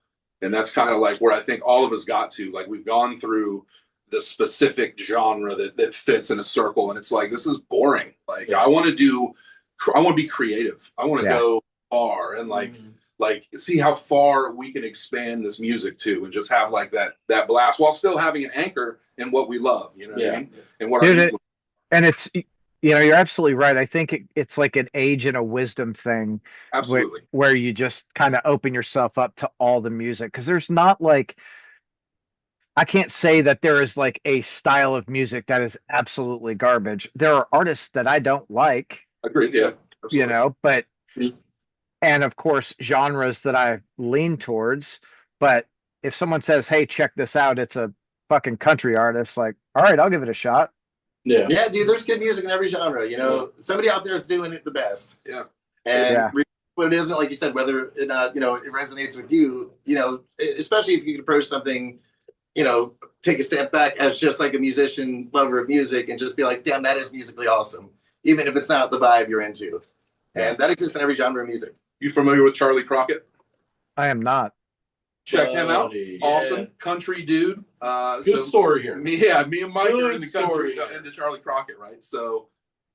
And that's kind of like where I think all of us got to. Like we've gone through the specific genre that fits in a circle. And it's like, this is boring. Like I want to be creative. I want to Yeah. go far and like see how far we can expand this music to and just have like that blast while still having an anchor in what we love, what I mean? And what Dude, our influence. and it's, you're absolutely right. I think it's like an age and a wisdom thing Absolutely. where you just kind of open yourself up to all the music. Because there's not like, I can't say that there is like a style of music that is absolutely garbage. There are artists that I don't like, Agreed. Yeah. Absolutely. but, Mhm. and of course, genres that I lean towards. But if someone says, "Hey, check this out," it's a fucking country artist, like, all right, I'll give it a shot. Yeah. Yeah, dude, there's good music in every genre. Somebody out there is doing it the best. Yeah. And Yeah. what it isn't, like you said, whether or not, it resonates with you, especially if you can approach something, take a step back as just like a musician, lover of music, and just be like, damn, that is musically awesome, even if it's not the vibe you're into. And that exists in every genre of music. You familiar with Charlie Crockett? I am not. Check him out. Buddy, Awesome yeah. country dude. Good story here. Me and Mike are in the country Good story. into Charlie Crockett, right? So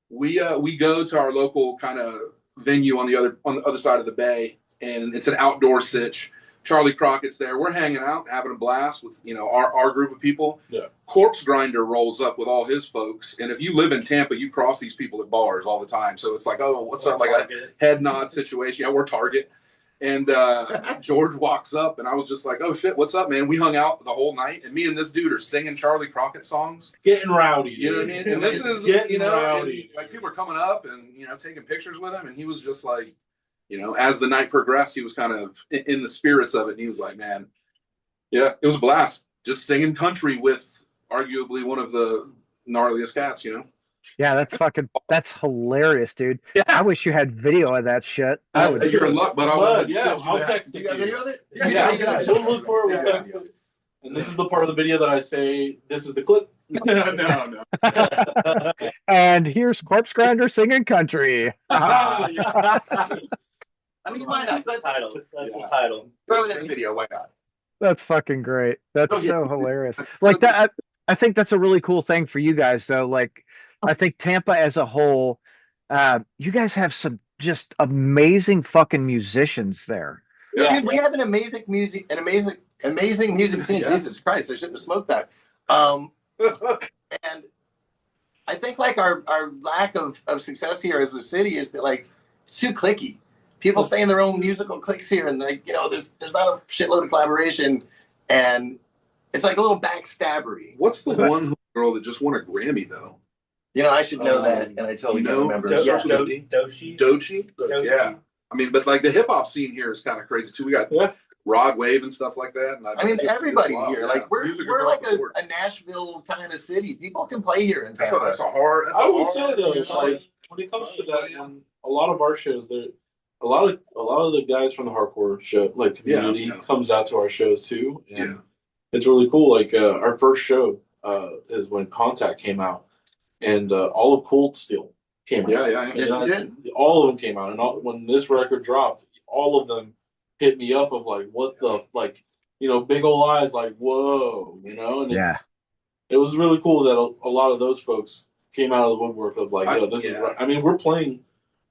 we go to our local kind of venue on the other side of the bay, and it's an outdoor sitch. Charlie Crockett's there. We're hanging out, having a blast with our group of people. Yeah. Corpse Grinder rolls up with all his folks, and if you live in Tampa, you cross these people at bars all the time. So it's like, oh, what's up? Like a head nod situation. Yeah, we're Target. And George walks up, and I was just like, oh shit, what's up, man? We hung out the whole night, and me and this dude are singing Charlie Crockett songs. Getting rowdy. You know what I mean? And this is Getting rowdy. and, like people are coming up and taking pictures with him, and he was just like, as the night progressed, he was kind of in the spirits of it, and he was like, man, yeah, it was a blast, just singing country with arguably one of the gnarliest cats, Yeah, that's hilarious, dude. Yeah. I wish you had video of that shit. I would. You're in luck, but I would. Yeah, I'll text Do it you got to you. video of it? Yeah. We'll look for it. We'll text it. And this is the part of the video that I say, this is the clip. No. And here's Corpse Grinder singing country. I mean, why not? That's the title. That's Yeah. the title. Throw it in the video. Why not? That's fucking great. That's Oh, yeah. so hilarious. Like that, I think that's a really cool thing for you guys, though. Like, I think Tampa as a whole, you guys have some just amazing fucking musicians there. Yeah. Dude, we have an amazing music scene. Yeah. Jesus Christ, I shouldn't have smoked that. And I think like our lack of success here as a city is that like it's too cliquey. People stay in their own musical cliques here, and like there's not a shitload of collaboration, and it's like a little backstabbery. What's the one girl that just won a Grammy though? I should know that, and I totally don't remember. Yeah. Doshi. Dochi? Yeah. I mean, but like the hip hop scene here is kind of crazy too. We got Rod Wave and stuff like that. And I mean, everybody wow, here, yeah. like Music we're across like the board. a Nashville kind of city. People can play here in That's Tampa. a hard. I would say hard, though, you it's know, like when it comes to that, when a lot of our shows, there, a lot of the guys from the hardcore show, like community, Yeah. comes out to our shows too, and Yeah. it's really cool. Like our first show is when Contact came out, and all of Cold Steel came out. Yeah. And Yeah, you did. all of them came out, and when this record dropped, all of them hit me up of like, what the, like, you know, big old eyes, like, whoa, you know, and Yeah. it was really cool that a lot of those folks came out of the woodwork of like, yo, this is Yeah. right. I mean, we're playing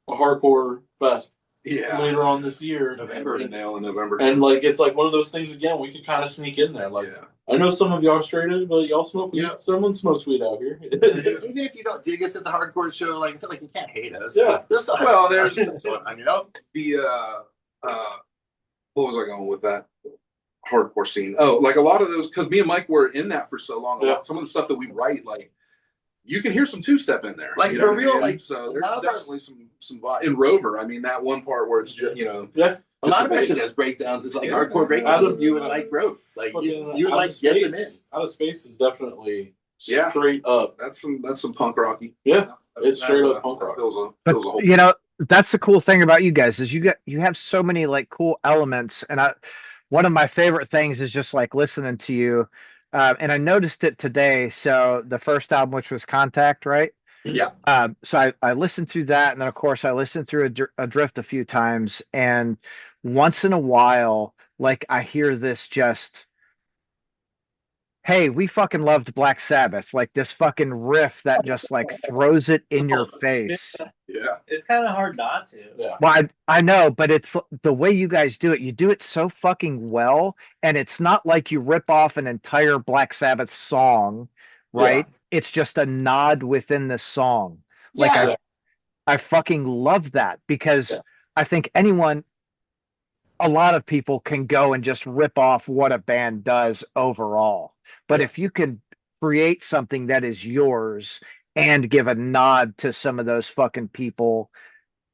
a hardcore fest Yeah. later on this year, November and nail in November. and like it's like one of those things again. We can kind of sneak in there. Like, yeah. I know some of y'all are straight edge, but y'all smoke weed. Yeah. Someone smokes weed out here. Even if you don't dig us at the hardcore show, like I feel like you can't hate us. Yeah. There's still Well, there's- going on, you know. The what was I going with that hardcore scene? Oh, like a lot of those, because me and Mike were in that for so long. Yeah. Some of the stuff that we write, like you can hear some two-step in there, Like, you know for what I real, mean? like, so a there's lot of our- definitely some in Rover. I mean, that one part where it's just, you know, Yeah. A lot of the our bass. shit has breakdowns. It's like Yeah. hardcore breakdowns Out of- that you and Mike wrote. Like you Fucking like get them in. Out of Space is definitely Yeah. straight up. that's some punk rocky. Yeah. It's That's straight a- up punk that rock. Feels a But whole. you know, that's the cool thing about you guys is you have so many like cool elements, and one of my favorite things is just like listening to you. And I noticed it today. So the first album, which was Contact, right? Yeah. So I listened through that, and then of course I listened through Adrift a few times, and once in a while, like I hear this just, hey, we fucking loved Black Sabbath, like this fucking riff that just like throws it in your face. Yeah. It's kind of hard not to. Yeah. Well, I know, but it's the way you guys do it. You do it so fucking well, and it's not like you rip off an entire Black Sabbath song, right? It's just a nod within the song. Like Yeah. I fucking love that because Yeah. I think a lot of people can go and just rip off what a band does overall. But Yeah. if you can create something that is yours and give a nod to some of those fucking people,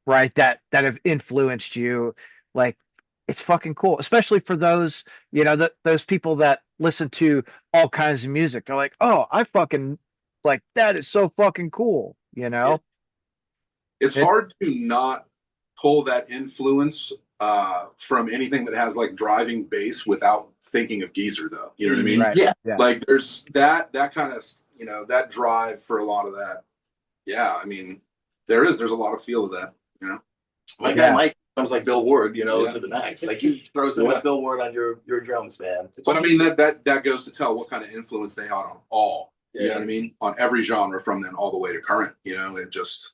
right, that have influenced you, like it's fucking cool, especially for those, you know, those people that listen to all kinds of music. They're like, oh, I fucking like that is so fucking cool, you know? It's It- hard to not pull that influence from anything that has like driving bass without thinking of Geezer, though. You know what I mean? Right. Yeah. Like there's that kind of, you know, that drive for a lot of that. Yeah, I mean, there's a lot of feel of that, you know. My Yeah. guy Mike comes like Bill Ward, you know, Yeah. to the max. Like you throw so much Bill Ward on your drums, man. But I mean that goes to tell what kind of influence they had on all. You know Yeah. what I mean? On every genre from then all the way to current. You know, it just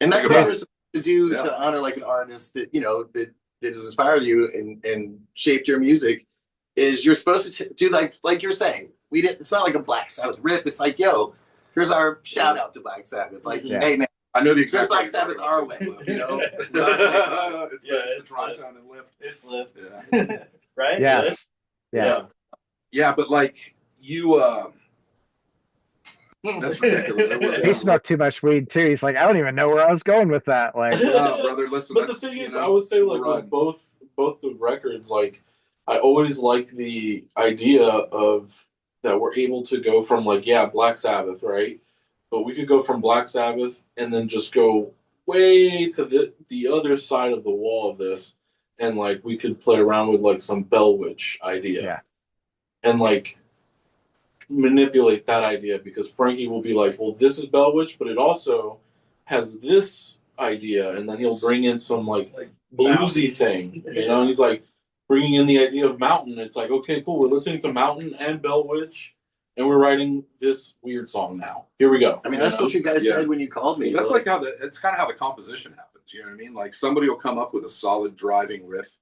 And that's Think what about we're supposed to do Yeah. to honor like an artist that, you know, that has inspired you and shaped your music. Is you're supposed to do like you're saying. It's not like a Black Sabbath rip. It's like, yo, here's our shout out to Black Sabbath. Like, Yeah. hey man, I know the here's exact Black Sabbath our way, you know. it's Yeah, it's the it's dry lit. tone and lift. It's lit. Yeah. Right? Yes. Yeah. Yeah, but like you that's ridiculous. It He was, smoked too much weed too. He's like, I don't even know where I was going with that. Like, no, brother, listen. But the that's, thing you is, know, I would say like run. with both the records, like I always liked the idea of that we're able to go from like Black Sabbath, right? But we could go from Black Sabbath and then just go way to the other side of the wall of this, and like we could play around with like some Bell Witch idea, Yeah. and like manipulate that idea because Frankie will be like, well, this is Bell Witch, but it also has this idea, and then he'll bring in some like bluesy thing, you know, and he's like bringing in the idea of Mountain. It's like, okay, cool, we're listening to Mountain and Bell Witch, and we're writing this weird song now. Here we go. I mean, that's what you guys Yeah. said when you called me. That's You're like it's kind of how the composition happens. You know what I mean? Like somebody will come up with a solid driving riff,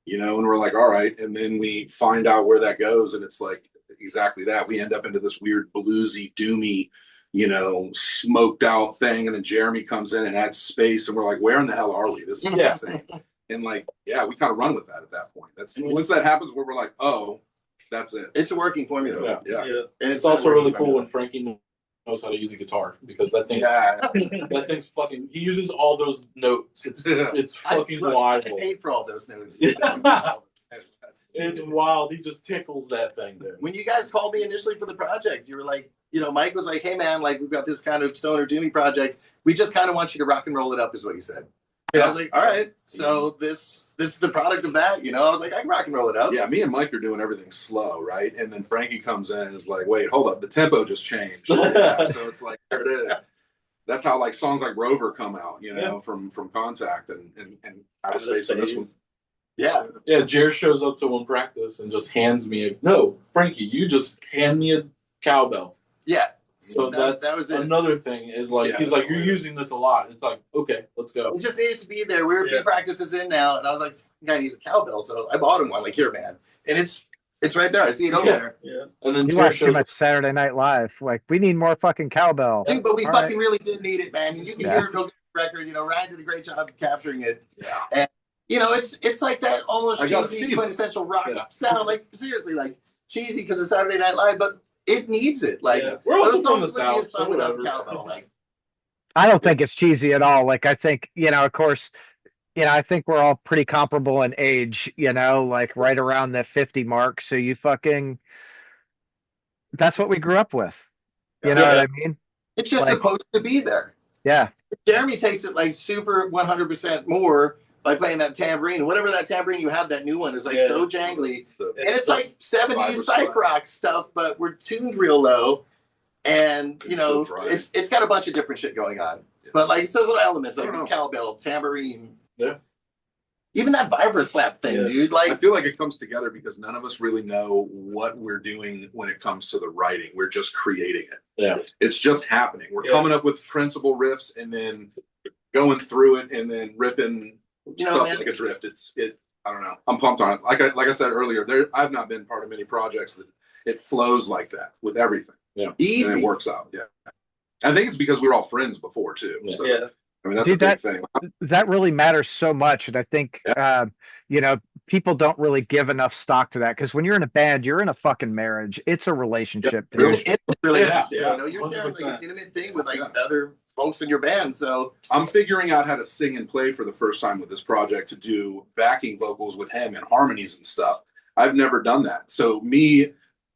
you know, and we're like, all right, and then we find out where that goes, and it's like exactly that. We end up into this weird bluesy, doomy, you know, smoked out thing, and then Jeremy comes in and adds space, and we're like, where in the hell are we? This is insane. And like, yeah, we kind of run with that at that point. That's once that happens, where we're like, oh, that's it. it's a working formula. Yeah. Yeah. And It's also not really working cool formula. when Frankie knows how to use a guitar because that thing, Yeah. that thing's fucking. He uses all those notes. It's I fucking wild. paid for all those notes. Yeah. It's wild. He just tickles that thing, dude. When you guys called me initially for the project, you were like, Mike was like, "Hey man, like we've got this kind of stoner doomy project. We just kind of want you to rock and roll it up," is what he said. And I was like, "All right, so this is the product of that." I was like, "I can rock and roll it up." Yeah, me and Mike are doing everything slow, right? And then Frankie comes in and is like, "Wait, hold up, the tempo just changed." Yeah, so it's like, there it is. That's how like songs like Rover come out, from Contact and Out of Space and this one. Yeah. Yeah, Jer shows up to one practice and just hands me no, Frankie, you just hand me a cowbell. Yeah. So that was another thing is like, he's like, "You're using this a lot." It's like, okay, let's go. We just needed to be there. We were a few practices in now, and I was like, "Guy needs a cowbell," so I bought him one. Like, "Here, man," and it's right there. I see it over there. Yeah. And then You watch too much Saturday Night Live. Like, we need more fucking cowbell. Dude, but we All fucking really did need it, man. You can hear it real good record. Ryan did a great job of capturing it. Yeah. And it's like that almost cheesy quintessential rock sound. Like, seriously, like cheesy because of Saturday Night Live, but it needs it. Like, we're also from the songs South, wouldn't be as fun so without whatever. cowbell. Like, I don't think it's cheesy at all. Like, I think, of course, I think we're all pretty comparable in age, like right around the 50 mark. So that's what we grew up with. You know what I mean? it's just Like, supposed to be there. Yeah. Jeremy takes it like super 100% more by playing that tambourine. Whatever that tambourine you have, that new one is like so jangly. And it's like 70s psych rock stuff, but we're tuned real low. And, it's got a bunch of different shit going on. But like, it's those little elements like the cowbell, tambourine. Yeah. Even that vibra slap thing, dude. Like, I feel like it comes together because none of us really know what we're doing when it comes to the writing. We're just creating it. Yeah. It's just happening. We're coming up with principal riffs and then going through it and then ripping stuff like Adrift. I don't know. I'm pumped on it. Like I said earlier, I've not been part of many projects that it flows like that with everything. Yeah. Easy. And it works out. Yeah. I think it's because we were all friends before too. So. Yeah. I mean, that's a big thing. That really matters so much. And I think, people don't really give enough stock to that. Because when you're in a band, you're in a fucking marriage. It's a relationship. It's an intimate relationship. Yeah. You're doing like an intimate thing with like other folks in your band. So I'm figuring out how to sing and play for the first time with this project to do backing vocals with him and harmonies and stuff. I've never done that. So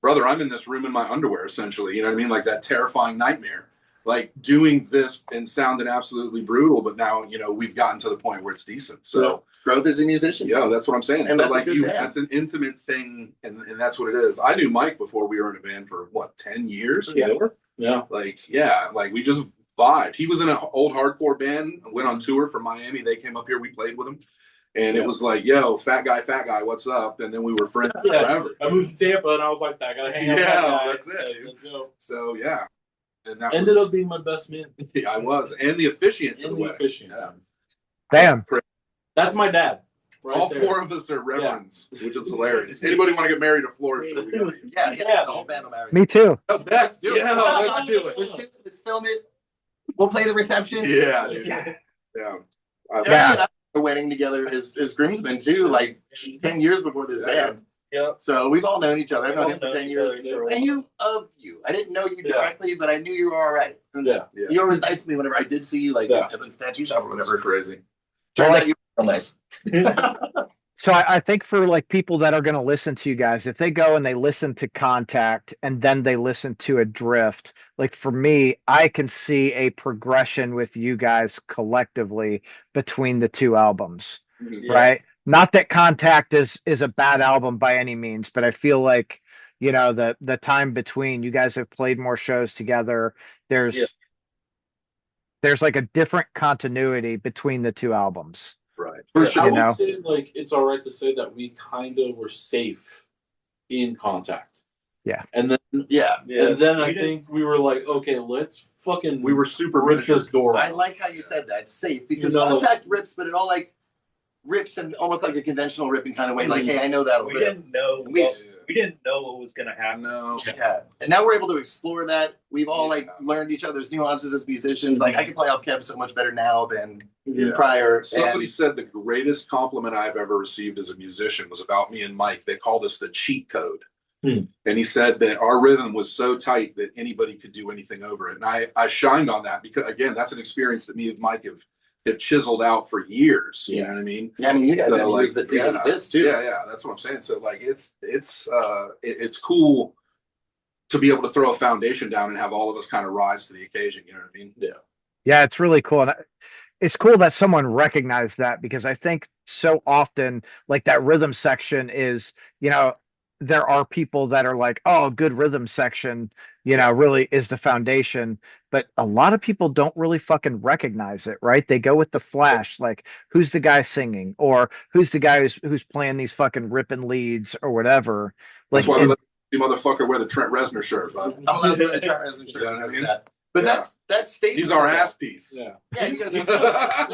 brother, I'm in this room in my underwear, essentially. You know what I mean? Like that terrifying nightmare. Like doing this and sounding absolutely brutal, but now, we've gotten to the point where it's decent. So growth as a musician. Yeah, that's what I'm saying. And but like that's an intimate thing, and that's what it is. I knew Mike before we were in a band for 10 years? Yeah. Like we just vibed. He was in an old hardcore band, went on tour from Miami. They came up here, we played with him. And it was like, "Yo, fat guy, what's up?" And then we were friends forever. I moved to Tampa and I was like, "I gotta hang out." Yeah, that's it. Dude. Let's go. So yeah, and that ended up being my best man. Yeah, I was, and the officiant to the wedding. Yeah. Damn, that's my dad. Right all there. 4 of us are reverends, which is hilarious. Anybody want to get married to Florist? Yeah, the whole band will marry. Me too. Oh, let's do it. Yeah, let's do it. Let's film it. We'll play the reception. Yeah, dude. Yeah. A wedding together as groomsmen too, like 10 years before this band. Yeah. So we've all known each other. I've known him for 10 years. I knew of you. I didn't know you directly, but I knew you were all right. And you were always nice to me whenever I did see you, like at the tattoo shop or whatever. That's crazy. Turns out you were real nice. So I think for like people that are going to listen to you guys, if they go and they listen to Contact and then they listen to Adrift, like for me, I can see a progression with you guys collectively between the 2 albums, right? Not that Contact is a bad album by any means, but I feel like, the time between you guys have played more shows together. There's like a different continuity between the 2 albums. Right. For sure. I would say like it's all right to say that we kind of were safe in Contact. Yeah. And then and then I think we were like, okay, let's fucking we were super rip this door. I like how you said that. Safe because Contact rips, but it all like rips in almost like a conventional ripping kind of way. Like, hey, I know that'll rip. Didn't know we didn't know what was gonna happen. No. Yeah. And now we're able to explore that. We've all like learned each other's nuances as musicians. Like I can play off kev so much better now than prior. Somebody said the greatest compliment I've ever received as a musician was about me and Mike. They called us the cheat code. And he said that our rhythm was so tight that anybody could do anything over it. And I shined on that because, again, that's an experience that me and Mike have have chiseled out for years. You know what I mean? Yeah, I mean, you guys So, have like, used that predated this too. Yeah, that's what I'm saying. So like it's cool to be able to throw a foundation down and have all of us kind of rise to the occasion. You know what I mean? Yeah. Yeah, it's really cool. And it's cool that someone recognized that because I think so often, like that rhythm section is, there are people that are like, oh, good rhythm section, Yeah. really is the foundation. But a lot of people don't really fucking recognize it, right? They go with the flash, like who's the guy singing or who's the guy who's playing these fucking ripping leads or whatever. That's Like, why we let the motherfucker wear the Trent Reznor shirt, bud. I'm allowed to try as You know what I mean? that. But Yeah. that's statement. He's our ass piece. Yeah. Yeah, you gotta do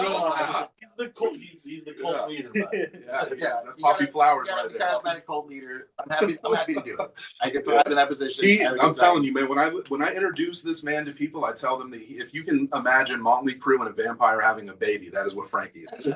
Yeah. He's the cult leader. Yeah, Yeah, that's you Poppy gotta- Flowers You gotta right be there. charismatic cult leader. I'm happy to do it. I can thrive in that position. I'm telling you, man. When I introduce this man to people, I tell them that if you can imagine Motley Crue and a vampire having a baby, that is what Frankie is.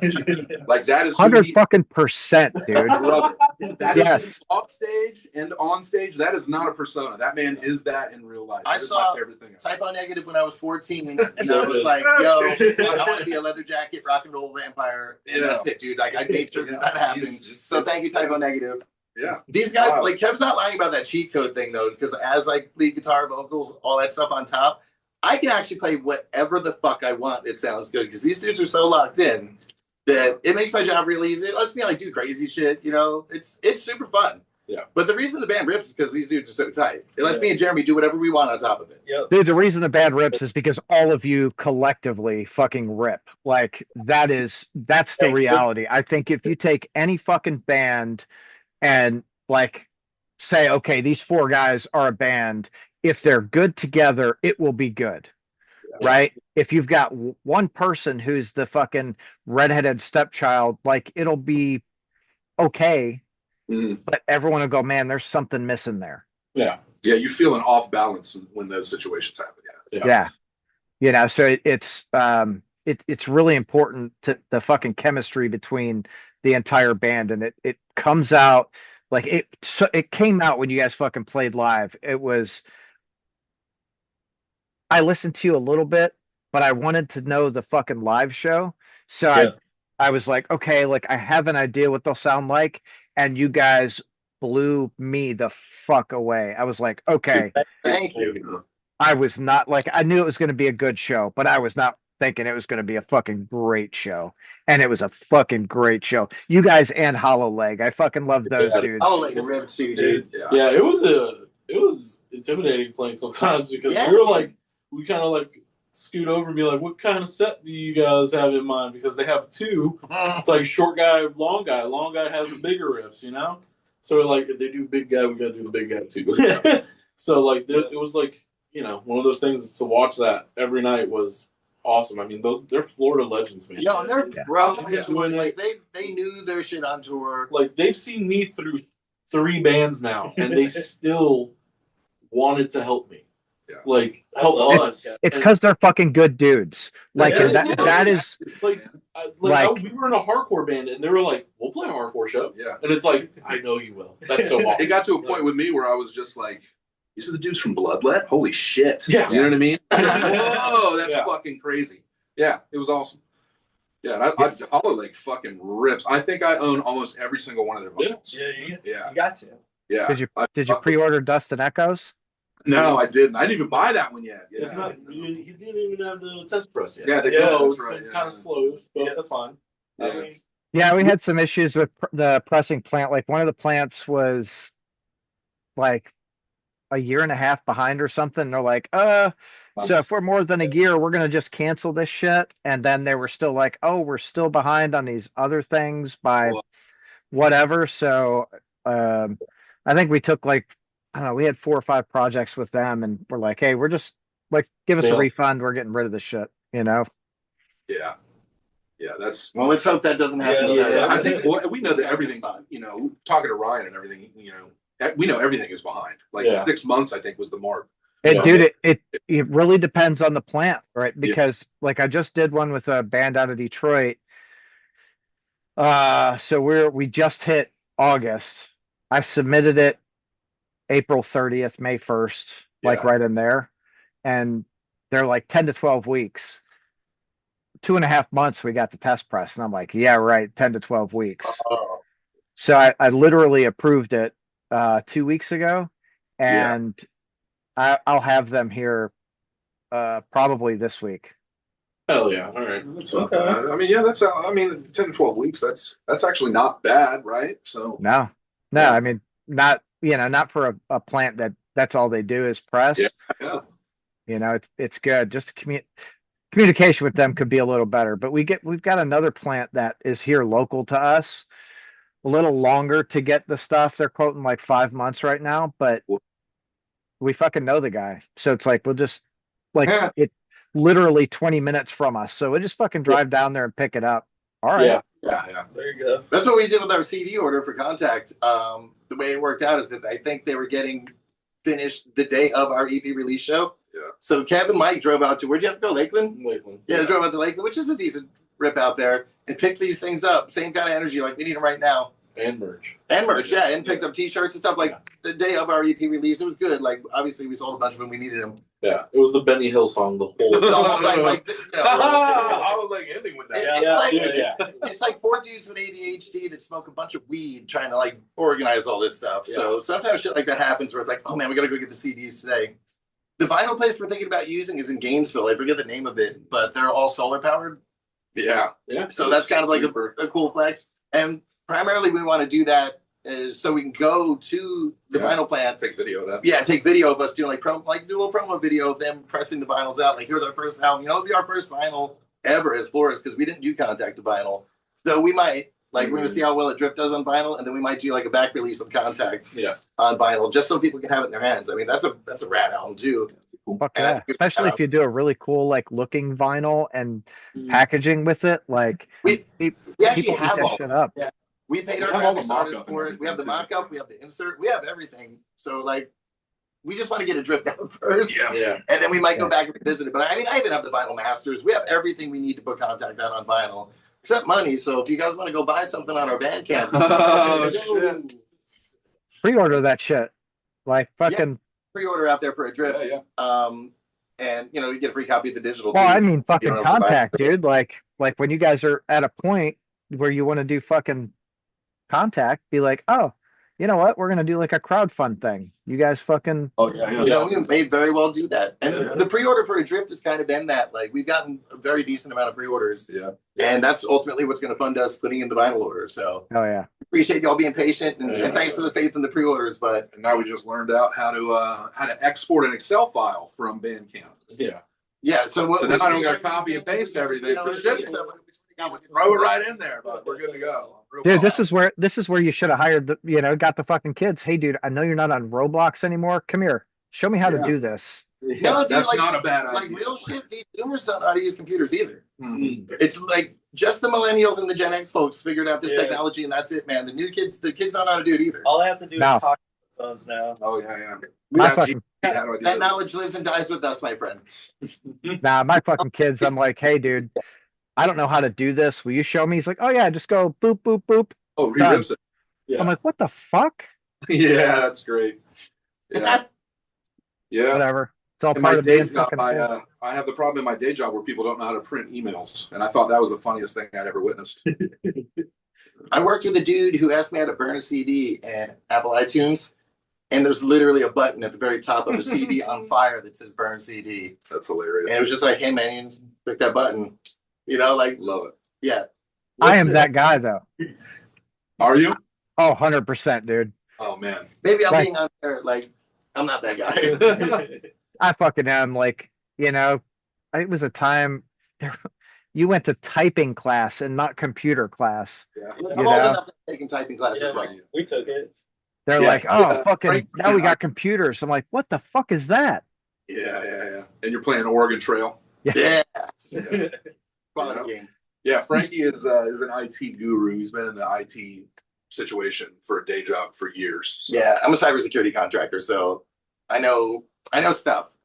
Like that is who 100 he, fucking percent, dude. brother. That Yes. is off stage and on stage. That is not a persona. That man is that in real life. I That is saw my favorite thing. Typo Negative when I was 14, and I was like, "Yo, I want to be a leather jacket, rock and roll vampire," and Yeah. that's it, dude. Like I made sure that happened. So thank you, Typo Negative. Yeah. These guys, Wow. like Kev's not lying about that cheat code thing though, because as like lead guitar, vocals, all that stuff on top, I can actually play whatever the fuck I want. It sounds good because these dudes are so locked in that it makes my job really easy. It lets me like do crazy shit. It's super fun. Yeah. But the reason the band rips is because these dudes are so tight. It lets me and Jeremy do whatever we want on top of it. Yep. Dude, the reason the band rips is because all of you collectively fucking rip. Like that's the reality. I think if you take any fucking band and like say, okay, these four guys are a band, if they're good together, it will be good. Right? If you've got one person who's the fucking redheaded stepchild, like it'll be okay, Mhm. but everyone will go, man, there's something missing there. Yeah. Yeah, you feel an off balance when those situations happen. Yeah. So it's really important to the fucking chemistry between the entire band, and it comes out like it came out when you guys fucking played live. I listened to you a little bit, but I wanted to know the fucking live show. So Yeah. I was like, okay, like I have an idea what they'll sound like, and you guys blew me the fuck away. I was like, okay. Thank you. I was not like I knew it was going to be a good show, but I was not thinking it was going to be a fucking great show. And it was a fucking great show. You guys and Hollow Leg. I fucking love those Yeah. dudes. I'll like rip too, dude. Yeah, it was intimidating playing sometimes because Yeah. we kind of like scoot over and be like, what kind of set do you guys have in mind? Because they have two. It's like short guy, long guy. Long guy has the bigger riffs, So like if they do big guy, we gotta do the big guy too. So like it was like, one of those things to watch that every night was awesome. I mean, they're Florida legends, man. Yo, they're pro. Yeah. Like they knew their shit on tour. Like they've seen me through 3 bands now, and they still wanted to help me. Yeah. Like help us. It's because they're fucking good dudes. Like Yeah, that is we were in a hardcore band, and they were like, "We'll play a hardcore show." Yeah. And it's like, I know you will. That's so awesome. It got to a point with me where I was just like, these are the dudes from Bloodlet? Holy shit. Yeah. You know what I mean? Whoa, that's Yeah. fucking crazy. Yeah, it was awesome. Yeah, and Hollow Leg fucking rips. I think I own almost every single one of their vocals. Yeah, Yeah. you got to. Yeah. did you pre-order Dust and Echoes? No, I didn't. I didn't even buy that one yet. Yeah. It's not. He didn't even have the test press yet. Yeah, they yeah, don't. it's That's right, been yeah. kind of slow, but that's fine. Yeah. I mean, Yeah, we had some issues with the pressing plant. Like one of the plants was like a year and a half behind or something. They're like, so if we're more than a year, we're gonna just cancel this shit. And then they were still like, oh, we're still behind on these other things by whatever. So I think we took like, I don't know, we had 4 or 5 projects with them, and we're like, hey, we're just like, give us a Yeah. refund. We're getting rid of this shit, Yeah. Yeah, that's. Well, let's hope that doesn't happen. Yeah. I think we know that everything's, talking to Ryan and everything, we know everything is behind. Like 6 months, I think, was the mark. And Yeah. dude, it really depends on the plant, right? Because like I just did one with a band out of Detroit. So we just hit August. I submitted it April 30th, May 1st, like Yeah. right in there. And they're like 10 to 12 weeks 2.5 months we got the test press. And I'm like, yeah, right, 10 to 12 weeks. Oh, So I literally approved it 2 weeks ago, Yeah. and I'll have them here probably this week. Hell yeah! All right. That's not Okay. bad. I mean, yeah, that's, I mean, 10 to 12 weeks, that's actually not bad, right? So, No, Yeah. I mean, not, not for a plant that's all they do is press. Yeah. yeah. It's good. Just communication with them could be a little better, but we've got another plant that is here local to us. A little longer to get the stuff. They're quoting like 5 months right now, but we fucking know the guy. So it's like, we'll just like Yeah. it literally 20 minutes from us. So we'll just fucking drive down there and pick it up. All right. Yeah. Yeah. There you go. that's what we did with our CD order for Contact. The way it worked out is that I think they were getting finished the day of our EP release show. Yeah. So Kev and Mike drove out to, where'd you have to go, Lakeland? Lakeland. Yeah, they drove out to Lakeland, which is a decent rip out there, and picked these things up. Same kind of energy, like we need them right now. And merch. And merch, yeah, and picked up T-shirts and stuff. Like the day of our EP release, it was good. Like obviously, we sold a bunch of them. We needed them. Yeah, it was the Benny Hill song the whole The time. whole time, like, I was like ending with that. It's like four dudes with ADHD that smoke a bunch of weed trying to like organize all this stuff. So sometimes shit like that happens where it's like, oh man, we gotta go get the CDs today. The vinyl place we're thinking about using is in Gainesville. I forget the name of it, but they're all solar powered. Yeah. Yeah. So that's kind of like a cool flex. And primarily we want to do that is so we can go to the vinyl plant. Take video of that. Yeah, take video of us doing do a little promo video of them pressing the vinyls out. Like, here's our first album. It'll be our first vinyl ever as Florist because we didn't do Contact to vinyl. So we might, we're going to see how well Adrift does on vinyl, and then we might do like a back release of Contact on vinyl just so people can have it in their hands. I mean, that's a rad album too. Fuck And I yeah. think it's Especially if you do a really cool like looking vinyl and packaging with it. Like We actually people eat have that all shit up. Yeah. We paid our We have all the graphics artists mock-up and for it. We have the everything, too. mock-up, we have the insert, we have everything. So like, we just want to get Adrift out first. Yeah. And then we might go back and revisit it. But I mean, I even have the vinyl masters. We have everything we need to put Contact out on vinyl, except money. So if you guys want to go buy something on our Bandcamp, Oh, shit. Pre-order that shit. Like fucking pre-order out there for Adrift. Yeah. And you get a free copy of the digital well, too. I mean fucking don't have to buy Contact, it. dude. Like when you guys are at a point where you want to do fucking Contact, be like, oh, you know what? We're gonna do like a crowdfund thing. You guys fucking Oh, yeah. We may very well do that. And Yeah. the pre-order for Adrift has kind of been that. Like, we've gotten a very decent amount of pre-orders. Yeah. And that's ultimately what's going to fund us putting in the vinyl order. So oh yeah. appreciate y'all being patient and thanks for the faith in the pre-orders. But And now we just learned out how to export an Excel file from Bandcamp. Yeah. yeah, so So now I don't gotta copy and paste everything for shipping. Throw it right in there, but we're good to go. Dude, this is where you should have hired got the fucking kids. Hey dude, I know you're not on Roblox anymore. Come here. Show me how to Yeah. do this. No, dude, That's like- not a bad Like idea. real shit, these Zoomers don't know how to use computers either. Mhm. It's like just the millennials and the Gen X folks figured out this Yeah. technology, and that's it, man. The kids don't know how to do it either. All I have to do No. is talk to the phones now. Oh, yeah. My Yeah, fucking how do I do That this? knowledge lives and dies with us, my friend. my fucking kids, I'm like, hey dude, I don't know how to do this. Will you show me? He's like, oh yeah, just go boop, boop, boop. Oh, re-rips it. Yeah. I'm like, what the fuck? Yeah, that's great. Yeah. Yeah. Whatever. It's all In part my of day being job, fucking cool. I have the problem in my day job where people don't know how to print emails. And I thought that was the funniest thing I'd ever witnessed. I worked with a dude who asked me how to burn a CD in Apple iTunes, and there's literally a button at the very top of a CD on fire that says burn CD. That's hilarious. And it was just like, hey man, you just click that button. Like, Love it. yeah. I am that guy though. Are you? Oh, 100%, dude. Oh, man. Maybe I'm Like- being unfair. Like, I'm not that guy. I fucking am. Like, it was a time you went to typing class and not computer class. Yeah. I'm old know? enough to take typing classes. Yeah. Right? We took it. They're Yeah, like, oh, yeah. fucking, Frank- now we got computers. I'm like, what the fuck is that? Yeah. And you're playing Oregon Trail. Yeah. Yeah. Quality game. Yeah, Frankie is an IT guru. He's been in the IT situation for a day job for years. So- Yeah, I'm a cybersecurity contractor, so I know stuff,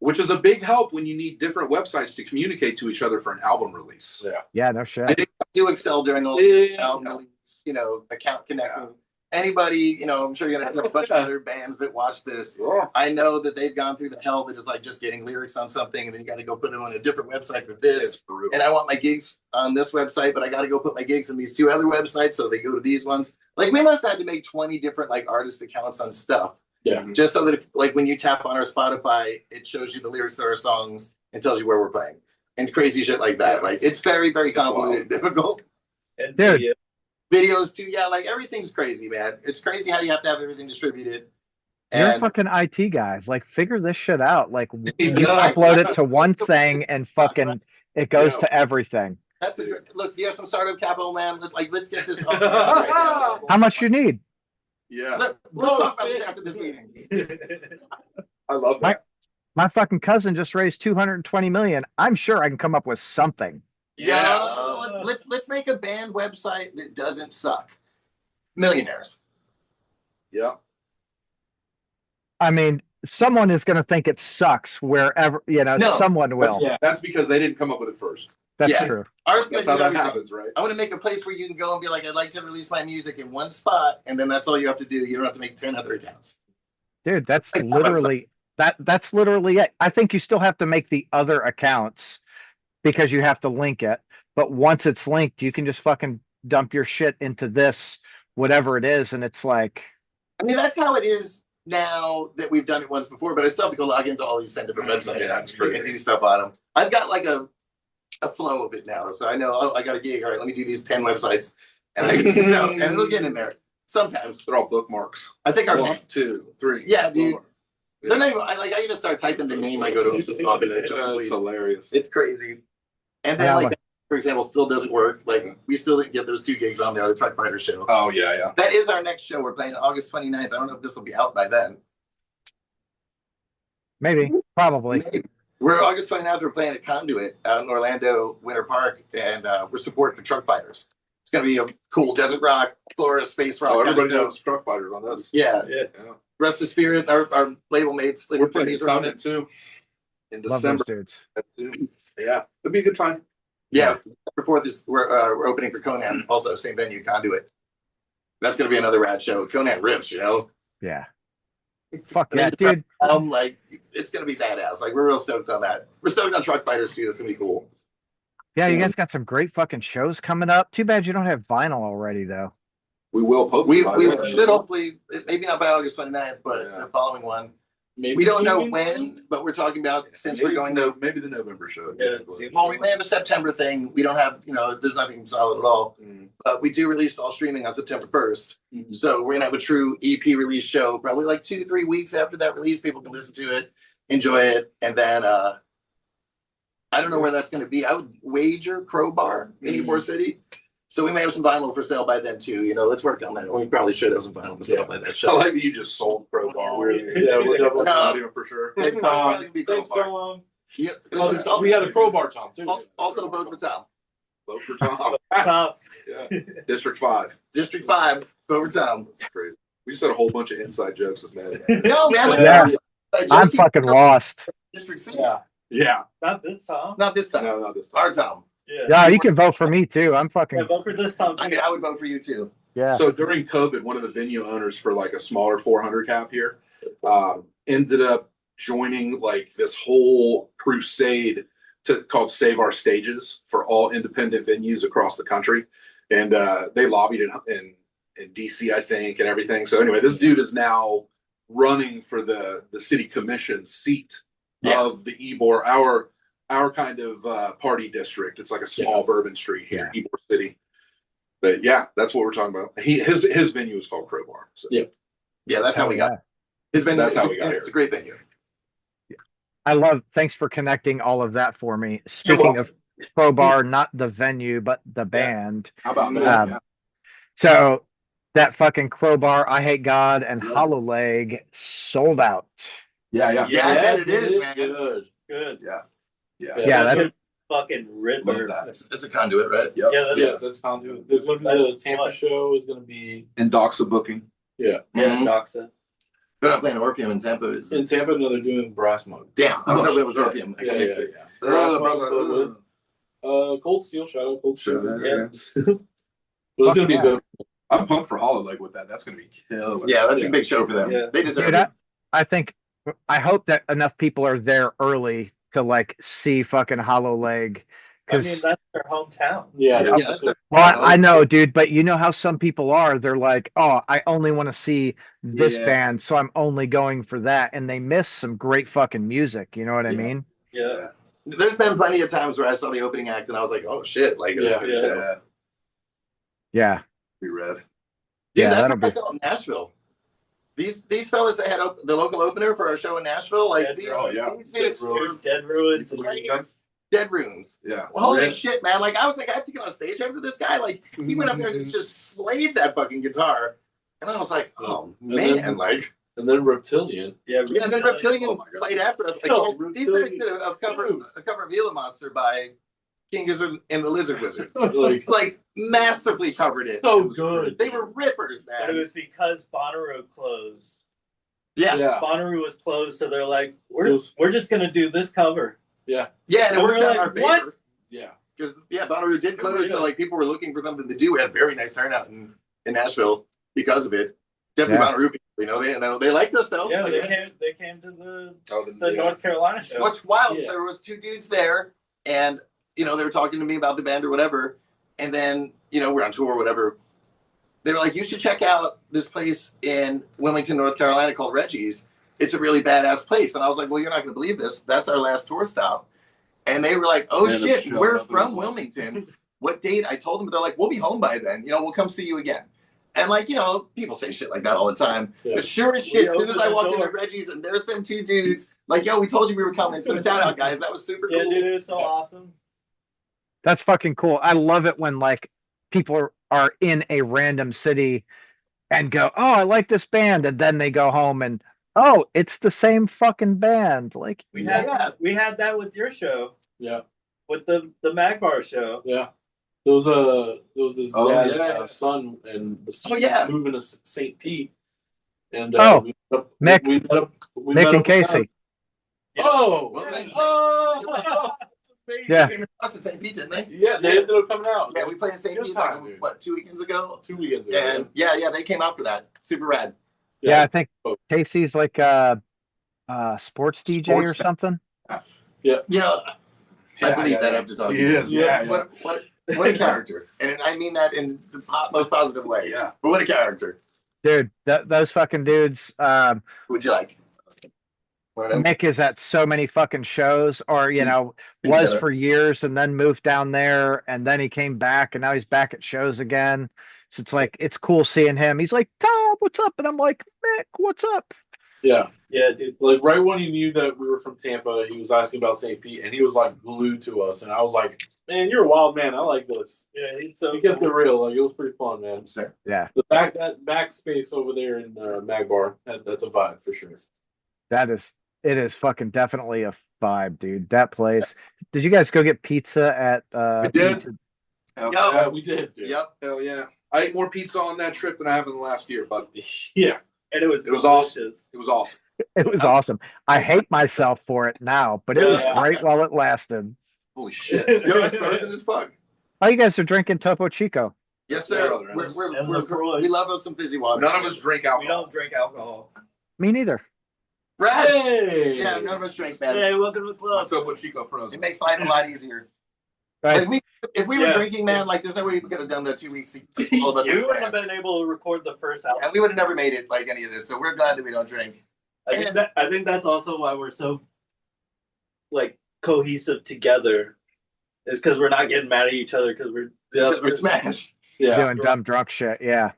Which is a big help when you need different websites to communicate to each other for an album release. Yeah. Yeah, no I shit. did do Excel during all this Yeah. album release, account connecting. anybody, I'm sure you're gonna have a bunch of other bands that watch this. Yeah. I know that they've gone through the hell that is like just getting lyrics on something, and then you got to go put them on a different website for this. It's brutal. And I want my gigs on this website, but I got to go put my gigs in these 2 other websites, so they go to these ones. Like, we must have had to make 20 different like artist accounts on stuff. Yeah. Just so that if, like, when you tap on our Spotify, it shows you the lyrics to our songs and tells you where we're playing and crazy shit like that. Yeah. Like, it's very, very convoluted and difficult. And Dude. video. Videos too, yeah, like everything's crazy, man. It's crazy how you have to have everything distributed. You're a And fucking IT guy. Like, figure this shit out. Like, you does. upload it to one thing and fucking it goes Yeah. to everything. that's a look. Do you have some startup capital, man? Like, let's get this. Right How much you need? Yeah, Let's talk about this after this meeting. I love that. My fucking cousin just raised 220 million. I'm sure I can come up with something. Yeah, let's make a band website that doesn't suck. Millionaires. Yeah. I mean, someone is going to think it sucks wherever, No. someone will. Yeah. That's because they didn't come up with it first. That's Yeah. true. Ours That's gonna how do that everything. happens, right? I want to make a place where you can go and be like, I'd like to release my music in one spot, and then that's all you have to do. You don't have to make 10 other accounts. Dude, that's Like, literally that's literally it. I think you still have to make the other accounts because you have to link it. But once it's linked, you can just fucking dump your shit into this, whatever it is, and it's like, I mean, that's how it is now that we've done it once before, but I still have to go log into all these 10 different websites Yeah, that's crazy. and do stuff on them. I've got like a flow of it now. So I know, oh, I got a gig. All right, let me do these 10 websites. And and it'll get in there. Sometimes. They're all bookmarks. I think our 1, 2, 3. Yeah, dude. 4. They're not even, I even start typing the name I go to. And it just It's hilarious. it's crazy. And then, Yeah, like, like- for example, still doesn't work. Like, we still didn't get those 2 gigs on there, the Truckfighters show. Oh yeah, yeah. That is our next show. We're playing August 29th. I don't know if this will be out by then. maybe, probably. We're August 29th. We're playing at Conduit out in Orlando, Winter Park, and we're supporting for Truckfighters. It's going to be a cool desert rock, Florist, space rock. Oh, kind of everybody show. knows Truckfighters on this. Yeah. Yeah. Yeah. Rest of Spirit, our label mates. We're playing these around Conan it. too in Love December. those dudes. Yeah, it'll be a good time. Yeah. Before this, we're opening for Conan, also same venue, Conduit. That's going to be another rad show. Conan rips, Yeah. Fuck I mean, that, dude. Like, it's going to be badass. Like, we're real stoked on that. We're stoked on Truckfighters too. That's going to be cool. Yeah, you guys got some great fucking shows coming up. Too bad you don't have vinyl already, though. We will hopefully. We should hopefully, maybe not by August 29th, but Yeah. the following one. Maybe We don't know June? when, but we're talking about since we're maybe, going to. maybe the November show. Yeah. Well, we may have a September thing. We don't have, there's nothing solid at all. Mm. But we do release all streaming on September 1st. Mhm. So we're gonna have a true EP release show, probably like 2-3 weeks after that release. People can listen to it, enjoy it, and then I don't know where that's gonna be. I would wager Crowbar in Ybor City. So we may have some vinyl for sale by then too. Let's work on that. We probably should have some vinyl for sale by that I show. like that you just sold Crowbar. We're No. not even for sure. It's probably gonna be Thanks, Crowbar. Tom. Yeah. We had a crowbar, Tom, too. Also vote for Tom. Vote for Tom. Top. Yeah. District 5. District 5, vote for Tom. That's crazy. We just had a whole bunch of inside jokes with man. No, man. Yeah. I'm fucking lost. District 6. Yeah. Not this Tom. Not this time. No, not this time. Our Tom. Yeah. Yeah, you can vote for me too. I'm Yeah, fucking, vote for this Tom. I mean, I would vote for you too. yeah. So during COVID, one of the venue owners for like a smaller 400 cap here ended up joining like this whole crusade called Save Our Stages for all independent venues across the country. And they lobbied in DC, I think, and everything. So anyway, this dude is now running for the city commission seat of the Ybor, our kind of party district. It's like a small Bourbon Street here, Ybor City. But yeah, that's what we're talking about. His venue is called Crowbar. So. Yeah. Yeah, that's how we got. Yeah. His venue. That's how we got here. It's a great venue. Thanks for connecting all of that for me. Speaking of Crowbar, not the venue, but the band. How about that? Um, So that fucking Crowbar, I Hate God, and Hollow Leg sold out. Yeah. Yeah, I bet it is, man. Good. Good. Yeah, that's Good fucking rhythm. Love that. It's a conduit, right? Yep. Yeah, that's, Yeah, that's conduit. There's going to be the That's Tampa smart. show is going to be And Doxa booking. yeah, Mhm. Doxa. They're not playing Orpheum in Tampa. It's, in Tampa. No, they're doing brass mug. damn, I was Oh, hoping it was Yeah, Orpheum. I yeah, mixed yeah, it. yeah. Uh, Brass mug, but with, Cold Steel, shout out Cold Steel. Sure. Yeah. But it's going to be good. I'm pumped for Hollow with that. That's gonna be killer. Yeah, that's a big show for them. Yeah. They deserve Dude, it. I hope that enough people are there early to like see fucking Hollow Leg. I mean, Because that's their hometown. Yeah, Yeah, that's the, well, I know, dude, but you know how some people are. They're like, oh, I only want to see this Yeah. band, so I'm only going for that, and they miss some great fucking music. You know what I Yeah. mean? Yeah. there's been plenty of times where I saw the opening act and I was like, oh shit, like Yeah. a good show. Yeah. Yeah, Be red. Dude, Yeah, that's that'll how I be- felt in Nashville. These fellas that had the local opener for our show in Nashville, like Dead these, Ruins. these dudes were Dead Ruins. dead runes. Yeah. Well, holy Red. shit, man! Like I was like, I have to get on stage after this guy. Like he went up there and just slayed that fucking guitar, and I was like, oh And man, then- like and then Reptilian. Yeah. yeah. Then Reptilian Oh my God. played after us. Like, No, these Reptilian. guys did a cover of Gila Monster by King Gizzard and the Lizard Wizard. Like, Like masterfully covered it. so good. They were rippers, But it man. was because Bonnaroo closed. Yes. Yeah. Bonnaroo was closed, so they're like, It was- we're just gonna do this cover. Yeah. Yeah, and it And worked we're out in like, our favor. what? Yeah. Because Bonnaroo did close, Yeah. so like people were looking for something to do. We had a very nice turnout in Nashville because of it. Definitely Yeah. Bonnaroo people, they liked us though. Yeah, Like, they came to the Oh, the North Carolina show. what's wild is Yeah. there was two dudes there, and they were talking to me about the band or whatever, and then we're on tour or whatever. They were like, you should check out this place in Wilmington, North Carolina called Reggie's. It's a really badass place. And I was like, well, you're not going to believe this. That's our last tour stop. And they were like, oh Man, shit, shut we're up. from Wilmington. What date? I told them. They're like, we'll be home by then. We'll come see you again. And like, people say shit like that all the time. Yeah. But sure as shit, as soon as I opened the walked into door. Reggie's and there's them two dudes, like, yo, we told you we were coming. So shout out, guys. That was super Yeah, cool. dude, it was so Yeah. awesome. that's fucking cool. I love it when like people are in a random city and go, oh, I like this band, and then they go home and oh, it's the same fucking band. Like, We Yeah. had that with your show, Yeah. with the Magbar show. Yeah. There was this Oh, dad, yeah. son, and the son Oh, yeah. was moving to St. Pete, and Oh, we met up, Mick. we met up, we Nick met and up- Casey. Oh, Well, yeah. then- Oh, Yeah. They came to us in St. Pete, didn't they? yeah, they ended up coming out. Yeah, we played in St. Good Pete, time, dude. 2 weekends ago? 2 weekends ago. And yeah, they came out for that. Super rad. Yeah, I think Oh. Casey's like a sports DJ or Sports- something. I Yeah, believe yeah, that yeah. after talking. He is, yeah, yeah. What a character. And I mean that in the most positive way. Yeah. But what a character. Dude, those fucking dudes. Who would you like? One of them? Mick is at so many fucking shows, or was Yeah. for years, and then moved down there, and then he came back, and now he's back at shows again. So it's like it's cool seeing him. He's like, Tom, what's up? And I'm like, Mick, what's up? Yeah, Yeah, dude. like right when he knew that we were from Tampa, he was asking about St. Pete, and he was like glued to us. And I was like, "Man, you're a wild man. I like this. Yeah, he's so You get the cool. real. Like it was pretty fun, man. Sir. Yeah, That back space over there in Magbar, that's a vibe for sure. it is fucking definitely a vibe, dude. That place. Did you guys go get pizza at We did. Pizza? Hell, Yo. Yeah, we did. Dude. Yep. hell yeah. I ate more pizza on that trip than I have in the last year, but Yeah. And it was awesome. delicious. it was awesome. It was awesome. I hate myself for it now, but it was Yeah. great while it lasted. Holy shit. Yo, that's frozen as fuck. Oh, you guys are drinking Topo Chico. Yes, sir. Yeah, and LaCroix. We love us some fizzy water. None of us drink We alcohol. don't drink alcohol. Me neither. Rad. Hey. Yeah, none of us drink, man. Hey, welcome to the club. What's up with Chico It Frozen? makes life a lot easier. Right. Like if we were Yeah. drinking, man, like there's no way we could have done the 2 weeks. All of us You were wouldn't have banned. been able to record the first album. And we would have never made it like any of this. So we're glad that we don't drink. I think that's also why we're so like cohesive together. Is because we're not getting mad at each other because we're Because we're smashed. Yeah. Doing dumb drunk shit. Yeah.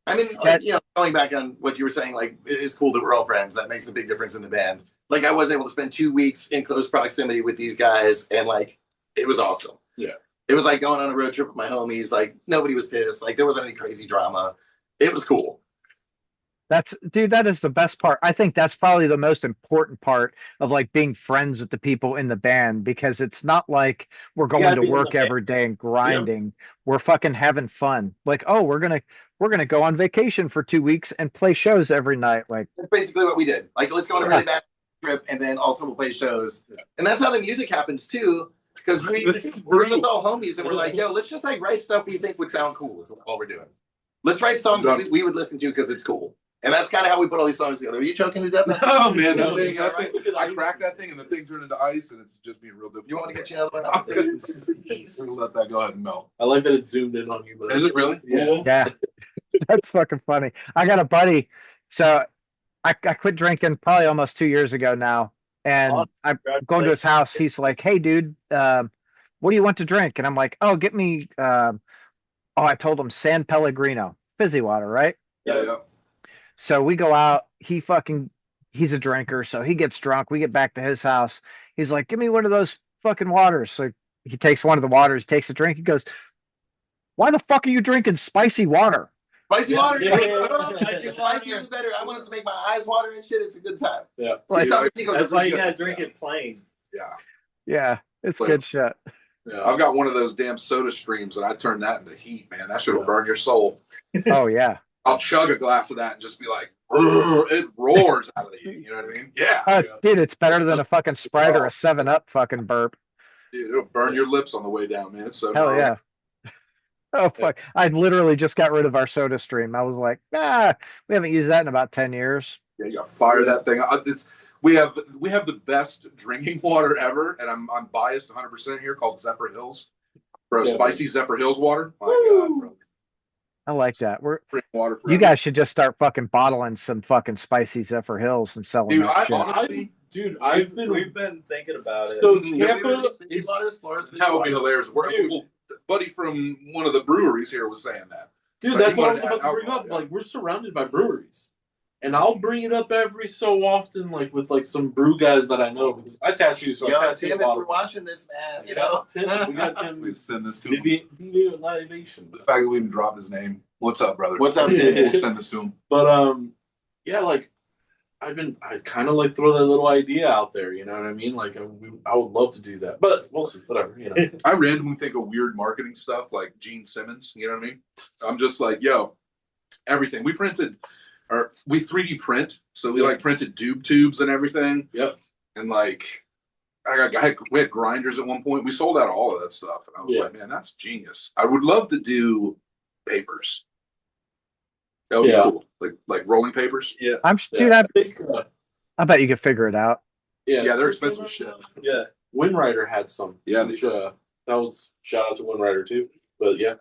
I mean, like, going back on what you were saying, like, it is cool that we're all friends. That makes a big difference in the band. Like, I was able to spend 2 weeks in close proximity with these guys, and, like, it was awesome. Yeah. It was like going on a road trip with my homies. Like, nobody was pissed. Like, there wasn't any crazy drama. It was cool. Dude, that is the best part. I think that's probably the most important part of like being friends with the people in the band, because it's not like we're going gotta to be in work the band. every day and grinding. We're fucking having fun. Like, oh, we're gonna go on vacation for 2 weeks and play shows every night. Like, That's basically what we did. Like, let's go on a really bad trip, and then also we'll play shows. Yeah. And that's how the music happens, too. Because we're just all homies, and we're like, yo, let's just, like, write stuff we think would sound cool. Is all we're doing. Let's write songs that we would listen to because it's cool. And that's kind of how we put all these songs together. Are you choking to death? Oh man, No, I cracked that thing and the thing turned into ice and it's just being real difficult. You want me to get you another one? I'm gonna let that go ahead and melt. I like that it zoomed in on you. But Is it really? Yeah. That's fucking funny. I got a buddy. So I quit drinking probably almost 2 years ago now. And I'm going to his house. He's like, hey, dude, what do you want to drink? And I'm like, oh, get me, I told him San Pellegrino, fizzy water, right? Yeah. So we go out. He's a drinker. So he gets drunk. We get back to his house. He's like, give me one of those fucking waters. So he takes one of the waters, takes a drink. He goes, why the fuck are you drinking spicy water? Spicy water, Yeah. Spicy is better. I want it to make my eyes water and shit. It's a good time. Yeah. Like, That's why you gotta drink it plain. yeah, it's Like- good shit. Yeah. I've got one of those damn soda streams and I turn that into heat, man. That shit will burn your soul. Oh, yeah. I'll chug a glass of that and just be like, "Rrr," it roars out of the heat. You know what I mean? Yeah. Dude, it's better than a fucking Sprite or a 7-Up fucking burp. Dude, it'll burn your lips on the way down, man. It's so Hell gnarly. yeah. Oh, fuck. I literally just got rid of our soda stream. I was like, we haven't used that in about 10 years. Yeah, you gotta fire that thing. We have the best drinking water ever, and I'm biased 100% here, called Zephyr Hills. Bro, Yeah, spicy Zephyr Hills water. My God, bro. I like that. Drink water You forever. guys should just start fucking bottling some fucking spicy Zephyr Hills and selling Dude, that I shit. honestly, We've been thinking about it. So Yeah, Tampa we is waters, Florist, that would be hilarious. Dude. Well, buddy from one of the breweries here was saying that. Dude, Like, that's he what I wanted was to about to add bring up. alcohol, yeah. Like, we're surrounded by breweries, and I'll bring it up every so often, like with like some brew guys that I know. Because I tattoo, so I Yo, tattoo Tim, a if lot. you're watching this, man, you know. Tim, we got Tim. We send this to him. DB Libation. The fact that we even dropped his name. What's up, brother? What's up, We'll Tim? send this to him. But yeah, like I kind of like throw that little idea out there. You know what I mean? Like I would love to do that, but we'll see. Whatever, you know. I randomly think of weird marketing stuff like Gene Simmons. You know what I mean? I'm just like, yo, everything. We 3D print, so we like printed tubes and everything. Yep. And like, we had grinders at one point. We sold out of all of that stuff, and I was like, man, that's genius. I would love to do papers. That would be cool, like rolling papers. Yeah. Dude, I think, I bet you could figure it out. Yeah, they're expensive as shit. Yeah. Windrider had some. Yeah, which, that was shout out to Windrider too. But yeah.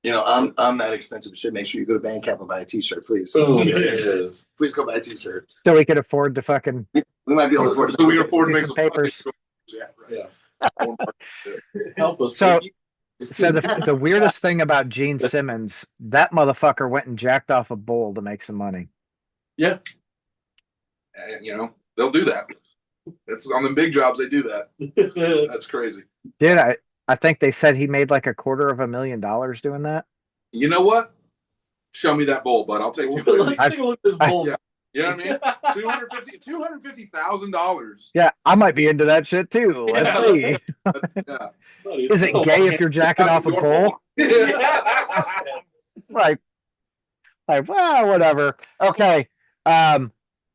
You know, I'm that expensive shit. Make sure you go to Bandcamp and buy a T-shirt, please. Boom, there it is. Please go buy a T-shirt. So we could afford to fucking We might be able to afford So we can it. afford to Do make some some papers. Yeah, right. Yeah. Help us. So- Piggy. So the weirdest thing about Gene Simmons, that motherfucker went and jacked off a bull to make some money. Yeah. And, you know, they'll do that. It's on the big jobs. They do that. That's crazy. Dude, I think they said he made like $250,000 doing that. You know what? Show me that bowl, bud. I'll take you. Let's take a look at this bull. Yeah. You know what I mean? $250,000. Yeah, I might be into that shit too. Let's see. Yeah. Is it gay if you're jacking off a bull? Like, well, whatever. Okay.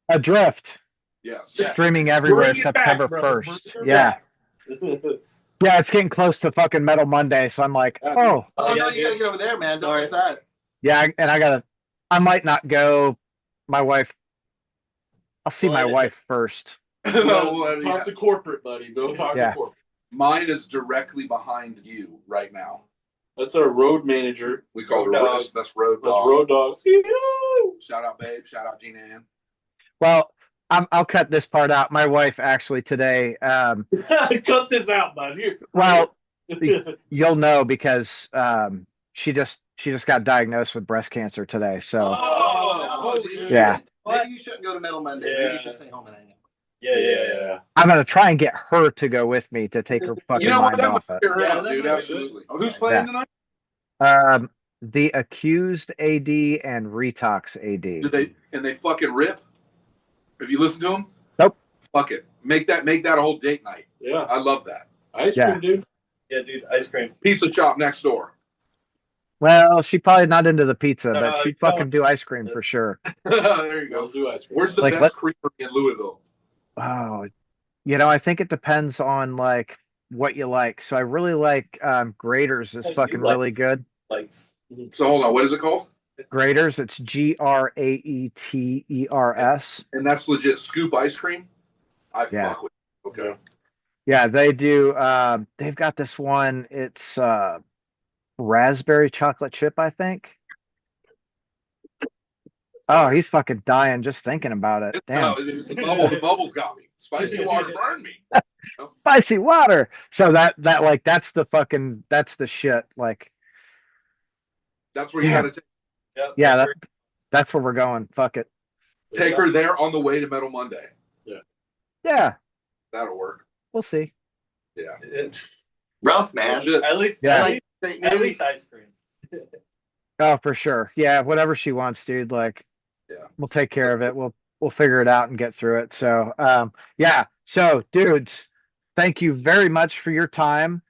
Adrift, Yes. streaming everywhere Bring it back, September brother. 1st. Bring it Yeah. back. Yeah, it's getting close to fucking Metal Monday, so I'm like, oh, Oh, Yeah, no, you gotta get over there, man. Don't miss that. yeah, and I might not go. My wife, I'll see my Well, wife first. Talk to corporate, buddy. Go talk Yeah. to corporate. Mine is directly behind you right now. That's our road manager. We call her Road dog. That's Road That's Dog. road dogs. Shout out, babe. Shout out, Gina Ann. Well, I'll cut this part out. My wife actually today, Cut this out, bud. Here. well, you'll know because she just got diagnosed with breast cancer today. So Oh, dude. Yeah. Maybe you shouldn't go to Metal Monday. Maybe Yeah. you should stay home and hang out. Yeah. I'm gonna try and get her to go with me to take her fucking You know what? mind That off would it. cheer her Yeah, up, that dude. might be Absolutely. good. Who's Okay. playing Yeah. tonight? The accused AD and Retox AD. Did they fucking rip? Have you listened to them? Nope. Fuck it. Make that a whole date night. Yeah. I love that. Ice Yeah. cream, dude. Yeah, dude, ice cream. Pizza shop next door. Well, she probably not into the pizza, No, but she'd no. fucking do ice cream for sure. There you go. Let's do ice cream. Where's the Like, best creamery in Louisville? Oh, I think it depends on like what you like. So I really like Graders is Oh, you fucking like- really good. Like So hold on, what is it called? Graders. It's Graeters. And that's legit scoop ice cream. I Yeah. fuck with. Okay. Yeah, they do. They've got this one. It's raspberry chocolate chip, I think. Oh, he's fucking dying just thinking about it. Damn. No, it's the bubble. The bubbles got me. Spicy water burned me. Spicy water. So that like that's the shit. Like, That's where you Yeah. got to Yep, yeah, that's that's where we're going. Fuck it. take her there on the way to Metal Monday. Yeah, That'll work. we'll see. Yeah. it's Rough, man. Legit. at least Yeah. at least ice cream. Oh, for sure. Yeah, whatever she wants, dude. Like, Yeah. we'll take care of it. We'll figure it out and get through it. So, yeah. So, dudes, thank you very much for your time.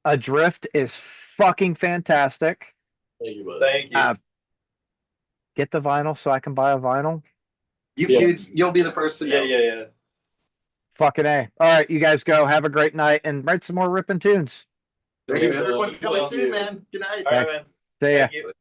Adrift is fucking fantastic. Thank you, buddy. Thank you. Get the vinyl so I can buy a vinyl. You'll be the first to know. yeah. Fucking A. All right, you guys go. Have a great night and write some more ripping tunes. Thank you, Everyone man. coming soon, man. Good night. All right, man. See ya. Thank you.